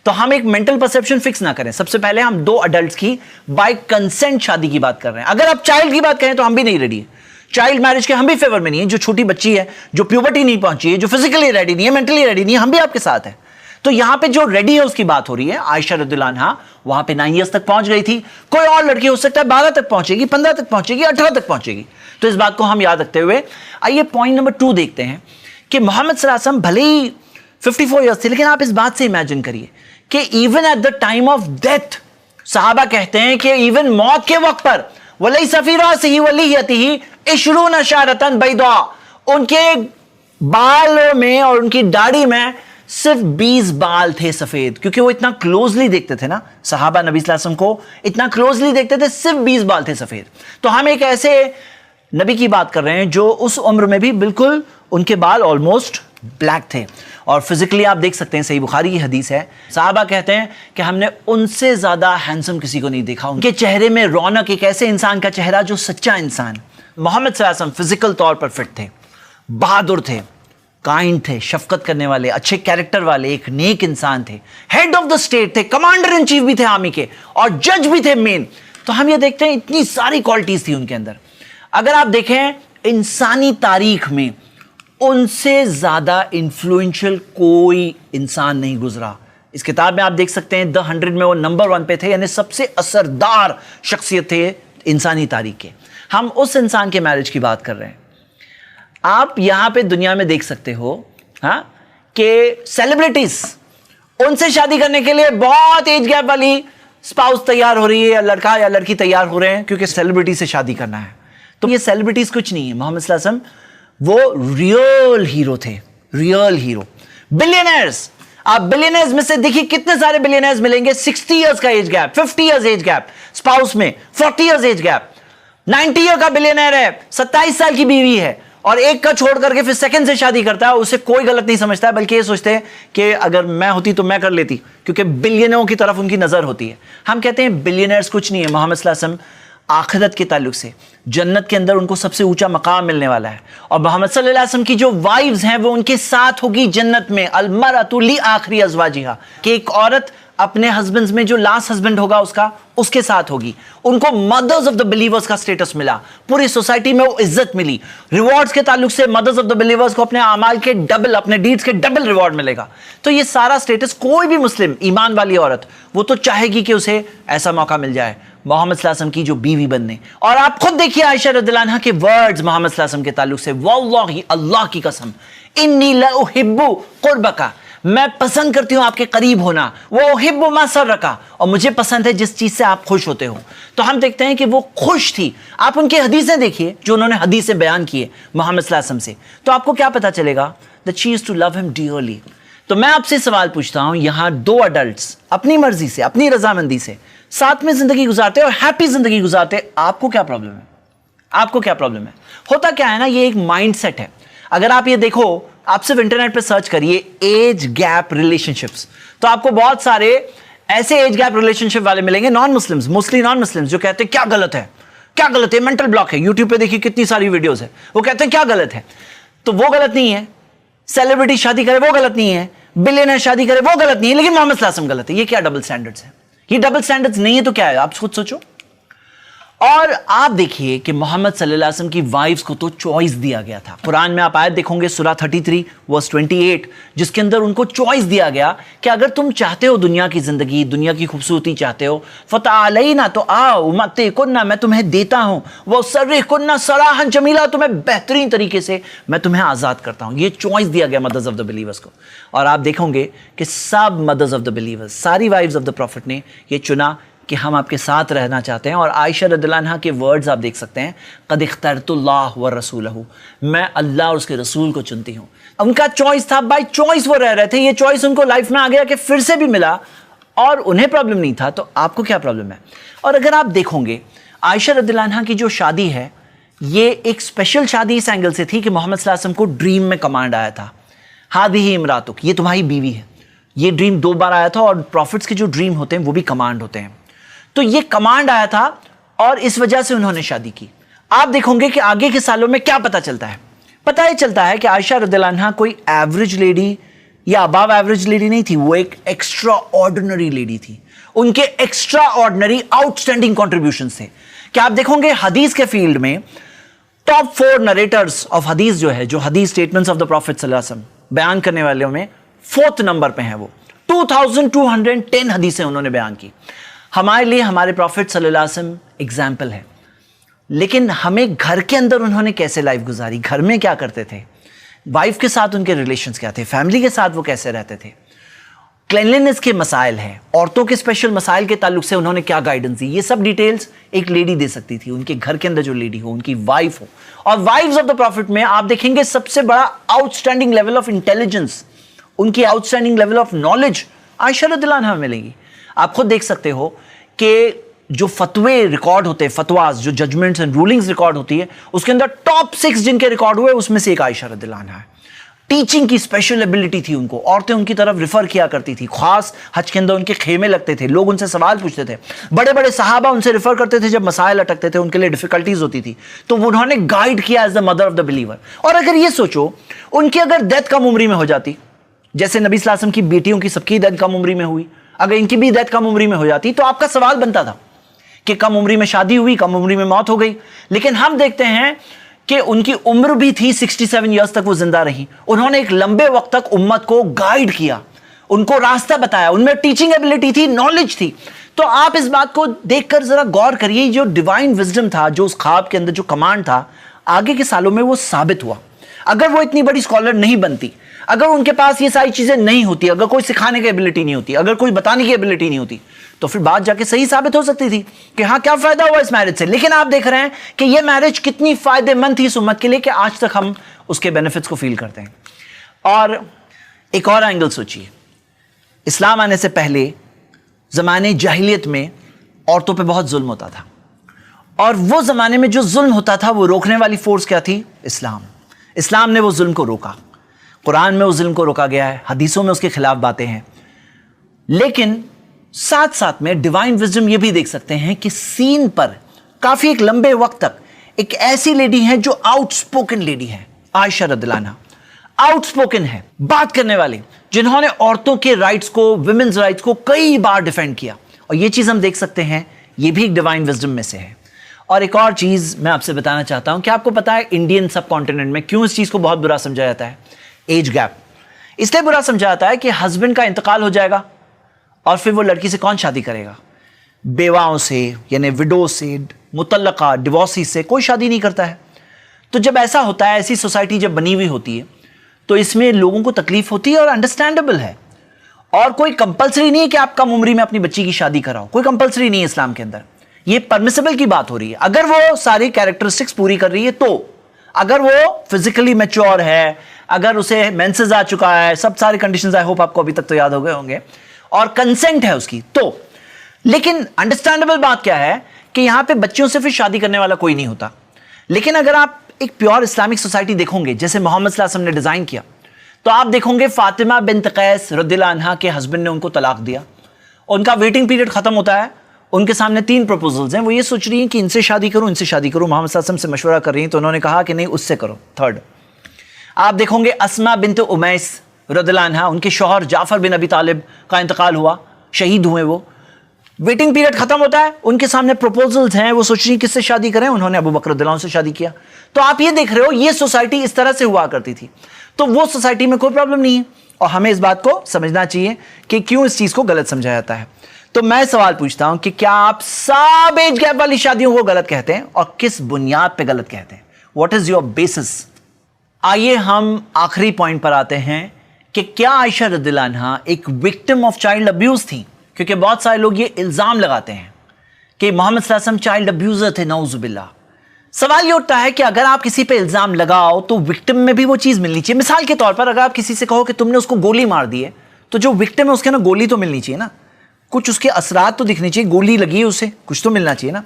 Speaker 1: तो हम एक मेंटल परसेप्शन फिक्स ना करें। सबसे पहले हम दो अडल्ट्स की बाय कंसेंट शादी की बात कर रहे हैं। अगर आप चाइल्ड की बात करें तो हम भी नहीं रेडी है, चाइल्ड मैरिज के हम भी फेवर में नहीं है। जो छोटी बच्ची है, जो प्यूबर्टी नहीं पहुंची है, जो फिजिकली रेडी नहीं है, मेंटली रेडी नहीं है, हम भी आपके साथ है। तो यहां पे जो रेडी है उसकी बात हो रही है। आयशा रदियल्लाहु अन्हा वहां पे 9 इयर्स तक पहुंच गई थी। कोई और लड़की हो सकता है 12 तक पहुंचेगी, 15 तक पहुंचेगी, 18 तक पहुंचेगी। तो इस बात को हम याद रखते हुए आइए पॉइंट नंबर 2 देखते हैं कि मोहम्मद सल्लल्लाहु अलैहि वसल्लम भले ही 54 इयर्स थे, लेकिन आप इस बात से इमेजिन करिए कि even at the time of death सहाबा कहते हैं कि इवन मौत के वक्त पर वलई सफीरा से ही वलीयती इशरून अशारतन बैदा, उनके बालों में और उनकी दाढ़ी में सिर्फ 20 बाल थे सफेद, क्योंकि वो इतना क्लोजली देखते थे ना, सहाबा नबी सल्लल्लाहु अलैहि वसल्लम को इतना क्लोजली देखते थे, सिर्फ 20 बाल थे सफेद। तो हम एक ऐसे नबी की बात कर रहे हैं जो उस उम्र में भी बिल्कुल उनके बाल ऑलमोस्ट ब्लैक थे। और फिजिकली आप देख सकते हैं, सही बुखारी की हदीस है, साहबा कहते हैं कि हमने उनसे ज्यादा हैंडसम किसी को नहीं देखा। उनके चेहरे में रौनक, एक ऐसे इंसान का चेहरा जो सच्चा इंसान। मोहम्मद सल्लल्लाहु अलैहि वसल्लम फिजिकल तौर पर फिट थे, बहादुर थे, काइंड थे, शफकत करने वाले, अच्छे कैरेक्टर वाले, एक नेक इंसान थे, हेड ऑफ द स्टेट थे, कमांडर इन चीफ भी थे आर्मी के, और जज भी थे मेन। तो हम ये देखते हैं इतनी सारी क्वालिटीज थी उनके अंदर। अगर आप देखें इंसानी तारीख में उनसे ज्यादा इन्फ्लुएंशियल कोई इंसान नहीं गुजरा। इस किताब में आप देख सकते हैं द 100 में वो नंबर 1 पे थे, यानी सबसे असरदार शख्सियत थे इंसानी तारीख के। हम उस इंसान के मैरिज की बात कर रहे हैं। आप यहां पे दुनिया में देख सकते हो हाँ कि सेलिब्रिटीज, उनसे शादी करने के लिए बहुत एज गैप वाली स्पाउस तैयार हो रही है, या लड़का या लड़की तैयार हो रहे हैं क्योंकि सेलिब्रिटी से शादी करना है। तो ये सेलिब्रिटीज कुछ नहीं है। मोहम्मद सल्लल्लाहु अलैहि वसल्लम वो रियल हीरो थे, रियल हीरो। बिलियनर्स, आप बिलियनर्स में से देखिए कितने सारे बिलियनर्स मिलेंगे, 60 इयर्स का age gap, 50 years age gap spouse में, 40 इयर्स एज गैप। 90 ईयर का बिलियनर है, 27 साल की बीवी है, और एक का छोड़ करके फिर सेकंड से शादी करता है। उसे कोई गलत नहीं समझता है, बल्कि ये सोचते हैं कि अगर मैं होती तो मैं कर लेती, क्योंकि बिलियनरों की तरफ उनकी नजर होती है। हम कहते हैं बिलियनर्स कुछ नहीं है। मोहम्मद सल्लल्लाहु अलैहि वसल्लम आखिरत के ताल्लुक से जन्नत के अंदर उनको सबसे ऊंचा मकाम मिलने वाला है, और मोहम्मद सल्लल्लाहु अलैहि वसल्लम की जो वाइव्स हैं वो उनके साथ होगी जन्नत में। अलमरअतु ली आखिरी अज़वाजिहा, कि एक औरत अपने हस्बैंड्स में जो लास्ट हस्बैंड होगा उसके साथ होगी। उनको मदर्स ऑफ द बिलीवर्स का स्टेटस मिला, पूरी सोसाइटी में वो इज्जत मिली। रिवॉर्ड्स के ताल्लुक से मदर्स ऑफ द बिलीवर्स को अपने अमाल के डबल, अपने डीड्स के डबल रिवॉर्ड मिलेगा। तो ये सारा स्टेटस कोई भी मुस्लिम ईमान वाली औरत वो तो चाहेगी कि उसे ऐसा मौका मिल जाए मोहम्मद सल्लल्लाहु अलैहि वसल्लम की जो बीवी बनने। और आप खुद देखिए आयशा रदियल्लाहु अन्हा के वर्ड्स मोहम्मद सल्लल्लाहु अलैहि वसल्लम के ताल्लुक से, वल्लाही अल्लाह की कसम, इन्नी ला उहिब्बु कुर्बका, मैं पसंद करती हूं आपके करीब होना, वो उहिब्बु मा सर्रका, और मुझे पसंद है जिस चीज से आप खुश होते हो। तो हम देखते हैं कि वो खुश थी। आप उनकी हदीसें देखिए जो उन्होंने हदीसें बयान किए मोहम्मद सल्लल्लाहु अलैहि वसल्लम से, तो आपको क्या पता चलेगा, that she used to love him dearly. तो मैं आपसे सवाल पूछता हूं, यहां दो अडल्ट्स अपनी मर्जी से, अपनी रजामंदी से साथ में जिंदगी गुजारते और हैप्पी जिंदगी गुजारते, आपको क्या प्रॉब्लम है? आपको क्या प्रॉब्लम है? होता क्या है ना, ये एक माइंडसेट है। अगर आप ये देखो, आप सिर्फ इंटरनेट पे सर्च करिए एज गैप रिलेशनशिप्स, तो आपको बहुत सारे ऐसे एज गैप रिलेशनशिप वाले मिलेंगे, non Muslims, mostly non Muslims, जो कहते हैं क्या गलत है, क्या गलत है, मेंटल ब्लॉक है। यूट्यूब पे देखिए कितनी सारी वीडियोस है, वो कहते हैं क्या गलत है। तो वो गलत नहीं है, सेलिब्रिटी शादी करे वो गलत नहीं है, बिलियनर शादी करे वो गलत नहीं है, लेकिन मोहम्मद सल्लल्लाहु अलैहि वसल्लम गलत है। ये क्या डबल स्टैंडर्ड्स है? ये डबल स्टैंडर्ड्स नहीं है तो क्या है? आप खुद सोचो। और आप देखिए कि मोहम्मद सल्लल्लाहु अलैहि वसल्लम की वाइफ्स को तो चॉइस दिया गया था। कुरान में आप आयत देखोगे सूरह 33 वर्स 28, जिसके अंदर उनको चॉइस दिया गया कि अगर तुम चाहते हो दुनिया की जिंदगी, दुनिया की खूबसूरती चाहते हो, फतअलैना, तो आओ, उम्मतिकुन्ना, मैं तुम्हें देता हूं, वो सर्रिहुन्ना सराहन जमीला, तुम्हें बेहतरीन तरीके से मैं तुम्हें आजाद करता हूं। ये चॉइस दिया गया मदर्स ऑफ द बिलीवर्स को। और आप देखोगे कि सब मदर्स ऑफ द बिलीवर्स, सारी वाइफ्स ऑफ द प्रॉफिट ने ये चुना कि हम आपके साथ रहना चाहते हैं। और आयशा रदियल्लाहु अन्हा के वर्ड्स आप देख सकते हैं, क़द इख्तरतुल्लाह व रसूलहू, मैं अल्लाह और उसके रसूल को चुनती हूँ। उनका चॉइस था, बाय चॉइस वो रह रहे थे। ये चॉइस उनको लाइफ में आ गया कि फिर से भी मिला और उन्हें प्रॉब्लम नहीं था, तो आपको क्या प्रॉब्लम है? और अगर आप देखोगे आयशा रदियल्लाहु अन्हा की जो शादी है, ये एक स्पेशल शादी इस एंगल से थी कि मोहम्मद सल्लल्लाहु अलैहि वसल्लम को ड्रीम में कमांड आया था, हादिही इमरातुक, ये तुम्हारी बीवी है, ये ड्रीम 2 बार आया था, और प्रॉफिट्स के जो ड्रीम होते हैं वो भी कमांड होते हैं। तो ये कमांड आया था और इस वजह से उन्होंने शादी की। आप देखोगे कि आगे के सालों में क्या पता चलता है। पता ही चलता है कि आयशा रज़ियल्लाहु अन्हा कोई एवरेज लेडी या अबव एवरेज लेडी नहीं थी, वो एक एक्स्ट्रा ऑर्डिनरी लेडी थी। उनके एक्स्ट्रा ऑर्डिनरी आउटस्टैंडिंग कॉन्ट्रीब्यूशन थे कि आप देखोगे हदीस के फील्ड में टॉप 4 नरेटर्स ऑफ हदीस जो है, जो हदीस स्टेटमेंट्स ऑफ द प्रॉफिट सल्लल्लाहु अलैहि वसल्लम बयान करने वालों में 4th नंबर पे हैं। वो 2210 हदीसें उन्होंने बयान की। हमारे लिए हमारे प्रॉफिट सल्लल्लाहु अलैहि वसल्लम एग्जाम्पल है। लेकिन हमें घर के अंदर उन्होंने कैसे लाइफ गुजारी, घर में क्या करते थे, वाइफ के साथ उनके रिलेशंस क्या थे, फैमिली के साथ वो कैसे रहते थे, क्लीनलीनेस के मसाइल हैं, औरतों के स्पेशल मसाइल के ताल्लुक से उन्होंने क्या गाइडेंस दी, ये सब डिटेल्स एक लेडी दे सकती थी। उनके घर के अंदर जो लेडी हो, उनकी वाइफ हो। और वाइफ्स ऑफ द प्रॉफिट में आप देखेंगे सबसे बड़ा आउटस्टैंडिंग लेवल ऑफ इंटेलिजेंस, उनकी outstanding level of knowledge Ayesha रज़ियल्लाहु अन्हा मिलेगी। आप खुद देख सकते हो कि जो फतवे रिकॉर्ड होते हैं, फतवाज जो जजमेंट्स एंड रूलिंग्स रिकॉर्ड होती है, उसके अंदर टॉप 6 जिनके रिकॉर्ड हुए उसमें से एक आयशा रज़ियल्लाहु अन्हा है। टीचिंग की स्पेशल एबिलिटी थी उनको, औरतें उनकी तरफ रिफर किया करती थी। खास हज के अंदर उनके खेमे लगते थे, लोग उनसे सवाल पूछते थे, बड़े बड़े सहाबा उनसे रिफर करते थे जब मसाइल अटकते थे, उनके लिए डिफिकल्टीज होती थी, तो उन्होंने गाइड किया as the mother of the believer. और अगर ये सोचो उनकी अगर डेथ कम उम्री में हो जाती, जैसे नबी सल्लल्लाहु अलैहि वसल्लम की बेटियों की सबकी डेथ कम उम्री में हुई, अगर इनकी भी डेथ कम उम्री में हो जाती तो आपका सवाल बनता था कि कम उम्री में शादी हुई, कम उम्री में मौत हो गई। लेकिन हम देखते हैं कि उनकी उम्र भी थी 67 ईयर्स तक वो जिंदा रही। उन्होंने एक लंबे वक्त तक उम्मत को गाइड किया, उनको रास्ता बताया, उनमें टीचिंग एबिलिटी थी, नॉलेज थी। तो आप इस बात को देखकर जरा गौर करिए, जो डिवाइन विजडम था, जो उस ख्वाब के अंदर जो कमांड था, आगे के सालों में वो साबित हुआ। अगर वो इतनी बड़ी स्कॉलर नहीं बनती, अगर उनके पास ये सारी चीजें नहीं होती, अगर कोई सिखाने की एबिलिटी नहीं होती, अगर कोई बताने की एबिलिटी नहीं होती, तो फिर बात जाके सही साबित हो सकती थी कि हाँ क्या फायदा हुआ इस मैरिज से। लेकिन आप देख रहे हैं कि ये मैरिज कितनी फायदेमंद थी इस उम्मत के लिए कि आज तक हम उसके बेनिफिट्स को फील करते हैं। और एक और एंगल सोचिए, इस्लाम आने से पहले जमाने जाहिलियत में औरतों पे बहुत जुल्म होता था, और वो जमाने में जो जुल्म होता था वो रोकने वाली फोर्स क्या थी? इस्लाम। इस्लाम ने वो जुल्म को रोका। कुरान में उस जुल्म को रोका गया है, हदीसों में उसके खिलाफ बातें हैं। लेकिन साथ साथ में डिवाइन विजडम ये भी देख सकते हैं कि सीन पर काफी एक लंबे वक्त तक एक ऐसी लेडी है जो आउटस्पोकन लेडी है, आयशा रज़ियल्लाहु अन्हा। आउटस्पोकन है, बात करने वाले, जिन्होंने औरतों के राइट्स को, विमेन्स राइट्स को कई बार डिफेंड किया। और ये चीज हम देख सकते हैं, ये भी एक डिवाइन विजडम में से है। और एक और चीज मैं आपसे बताना चाहता हूं कि आपको पता है इंडियन सब कॉन्टिनेंट में क्यों इस चीज को बहुत बुरा समझा जाता है? एज गैप इसलिए बुरा समझा जाता है कि हस्बैंड का इंतकाल हो जाएगा और फिर वो लड़की से कौन शादी करेगा? बेवाओं से, यानी विडो से, मुतल्लका, डिवोर्सी से कोई शादी नहीं करता है। तो जब ऐसा होता है, ऐसी सोसाइटी जब बनी हुई होती है, तो इसमें लोगों को तकलीफ होती है और अंडरस्टैंडेबल है। और कोई कंपलसरी नहीं है कि आप कम उम्री में अपनी बच्ची की शादी कराओ, कोई कंपलसरी नहीं है इस्लाम के अंदर। ये परमिसिबल की बात हो रही है अगर वो सारी कैरेक्टरिस्टिक्स पूरी कर रही है। तो अगर वो फिजिकली मैच्योर है, अगर उसे मेंसेस आ चुका है, सब सारे कंडीशंस आई होप आपको अभी तक तो याद हो गए होंगे, और कंसेंट है उसकी, तो। लेकिन अंडरस्टैंडेबल बात क्या है कि यहां पे बच्चियों से फिर शादी करने वाला कोई नहीं होता। लेकिन अगर आप एक प्योर इस्लामिक सोसाइटी देखोगे, जैसे मोहम्मद सल्लल्लाहु अलैहि वसल्लम ने डिजाइन किया, तो आप देखोगे फातिमा बिन्त कैस रज़ियल्लाहु अन्हा के हस्बैंड ने उनको तलाक दिया। उनका वेटिंग पीरियड खत्म होता है, उनके सामने 3 प्रपोजल्स हैं। वो ये सोच रही हैं कि इनसे शादी करूं, इनसे शादी करूं। मोहम्मद सल्लल्लाहु अलैहि वसल्लम से मशवरा कर रही हैं, तो उन्होंने कहा कि नहीं, उससे करो, 3rd। आप देखोगे अस्मा बिन्त उमैस रज़ियल्लाहु अन्हा, उनके शौहर जाफर बिन अबी तालिब का इंतकाल हुआ, शहीद हुए वो। वेटिंग पीरियड खत्म होता है, उनके सामने प्रपोजल्स हैं, वो सोच रही हैं किससे शादी करें। उन्होंने अबू बकर रज़ियल्लाहु अन्हु से शादी किया। तो आप ये देख रहे हो, ये सोसाइटी इस तरह से हुआ करती थी। तो वो सोसाइटी में कोई प्रॉब्लम नहीं है, और हमें इस बात को समझना चाहिए कि क्यों इस चीज को गलत समझा जाता है। तो मैं सवाल पूछता हूं कि क्या आप सब एज गैप वाली शादियों को गलत कहते हैं, और किस बुनियाद पे गलत कहते हैं? What is your basis? आइए हम आखिरी पॉइंट पर आते हैं कि क्या आयशा रज़ियल्लाहु अन्हा एक विक्टिम ऑफ चाइल्ड अब्यूज थी? क्योंकि बहुत सारे लोग ये इल्जाम लगाते हैं कि मोहम्मद सल्लल्लाहु अलैहि वसल्लम चाइल्ड अब्यूजर थे, नऊजुबिल्लाह। सवाल ये उठता है कि अगर आप किसी पे इल्जाम लगाओ तो विक्टिम में भी वो चीज मिलनी चाहिए। मिसाल के तौर पर अगर आप किसी से कहो कि तुमने उसको गोली मार दी है, तो जो विक्टिम है उसके ना गोली तो मिलनी चाहिए ना, कुछ उसके असरात तो दिखने चाहिए। गोली लगी है उसे, कुछ तो मिलना चाहिए ना।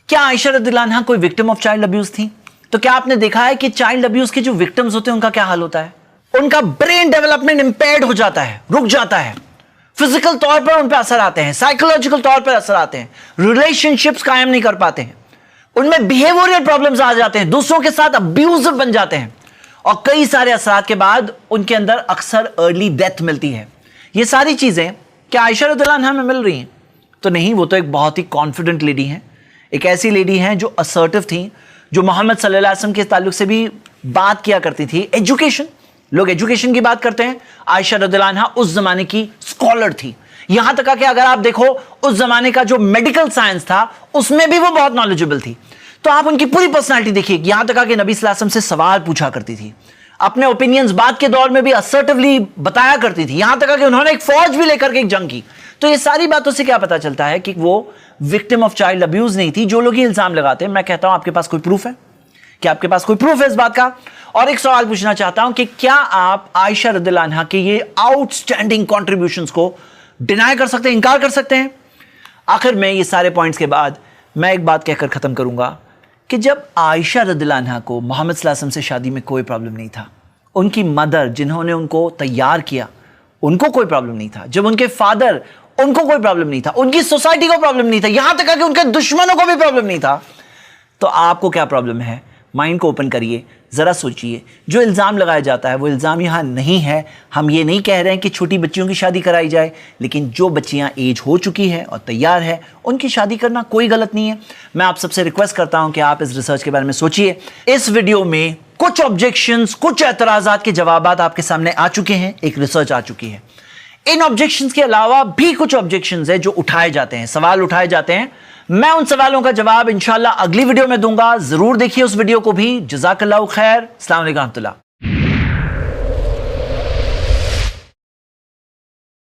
Speaker 1: क्या आयशा रज़ियल्लाहु अन्हा कोई विक्टिम ऑफ चाइल्ड अब्यूज थी? तो क्या आपने देखा है कि चाइल्ड अब्यूज के जो विक्टिम्स होते हैं उनका क्या हाल होता है? उनका ब्रेन डेवलपमेंट इंपेयर्ड हो जाता है, रुक जाता है, फिजिकल तौर पर उन पर असर आते हैं, साइकोलॉजिकल तौर पर असर आते हैं, रिलेशनशिप्स कायम नहीं कर पाते हैं, उनमें बिहेवियरल प्रॉब्लम्स आ जाते हैं, दूसरों के साथ अब्यूजिव बन जाते हैं, और कई सारे असरात के बाद उनके अंदर अक्सर अर्ली डेथ मिलती है। ये सारी चीजें क्या आयशा रज़ियल्लाहु अन्हा में मिल रही हैं? तो नहीं, वो तो एक बहुत ही कॉन्फिडेंट लेडी हैं, एक ऐसी लेडी हैं जो असर्टिव थी, जो मोहम्मद सल्लल्लाहु अलैहि वसल्लम के ताल्लुक से भी बात किया करती थी। एजुकेशन, लोग एजुकेशन की बात करते हैं, आयशा रज़ियल्लाहु अन्हा उस जमाने की स्कॉलर थी। यहां तक कि अगर आप देखो उस जमाने का जो मेडिकल साइंस था उसमें भी वो बहुत नॉलेजेबल थी। तो आप उनकी पूरी पर्सनालिटी देखिए, यहां तक कि नबी सल्लल्लाहु अलैहि वसल्लम से सवाल पूछा करती थी, अपने ओपिनियंस बाद के दौर में भी असर्टिवली बताया करती थी, यहां तक कि उन्होंने एक फौज भी लेकर के एक जंग की। तो ये सारी बातों से क्या पता चलता है कि वो विक्टिम ऑफ चाइल्ड अब्यूज नहीं थी। जो लोग ये इल्जाम लगाते हैं, मैं कहता हूं आपके पास कोई प्रूफ है? क्या आपके पास कोई प्रूफ है इस बात का? और एक सवाल पूछना चाहता हूं कि क्या आप आयशा रज़ियल्लाहु अन्हा के ये आउटस्टैंडिंग कॉन्ट्रीब्यूशंस को डिनाई कर सकते हैं, इनकार कर सकते हैं? आखिर में ये सारे पॉइंट्स के बाद मैं एक बात कहकर खत्म करूंगा कि जब आयशा रज़ियल्लाहु अन्हा को मोहम्मद सल्लल्लाहु अलैहि वसल्लम से शादी में कोई प्रॉब्लम नहीं था, उनकी मदर जिन्होंने उनको तैयार किया उनको कोई प्रॉब्लम नहीं था, जब उनके फादर उनको कोई प्रॉब्लम नहीं था, उनकी सोसाइटी को प्रॉब्लम नहीं था, यहां तक कि उनके दुश्मनों को भी प्रॉब्लम नहीं था, तो आपको क्या प्रॉब्लम है? माइंड को ओपन करिए, जरा सोचिए। जो इल्ज़ाम लगाया जाता है वो इल्ज़ाम यहां नहीं है। हम ये नहीं कह रहे हैं कि छोटी बच्चियों की शादी कराई जाए, लेकिन जो बच्चियां एज हो चुकी है और तैयार है उनकी शादी करना कोई गलत नहीं है। मैं आप सबसे रिक्वेस्ट करता हूं कि आप इस रिसर्च के बारे में सोचिए। इस वीडियो में कुछ ऑब्जेक्शंस, कुछ एतराज़ात के जवाब आपके सामने आ चुके हैं, एक रिसर्च आ चुकी है। इन ऑब्जेक्शंस के अलावा भी कुछ ऑब्जेक्शंस है जो उठाए जाते हैं, सवाल उठाए जाते हैं। मैं उन सवालों का जवाब इंशाल्लाह अगली वीडियो में दूंगा। जरूर देखिए उस वीडियो को भी। जज़ाकल्लाहु खैर। अस्सलाम वालेकुम।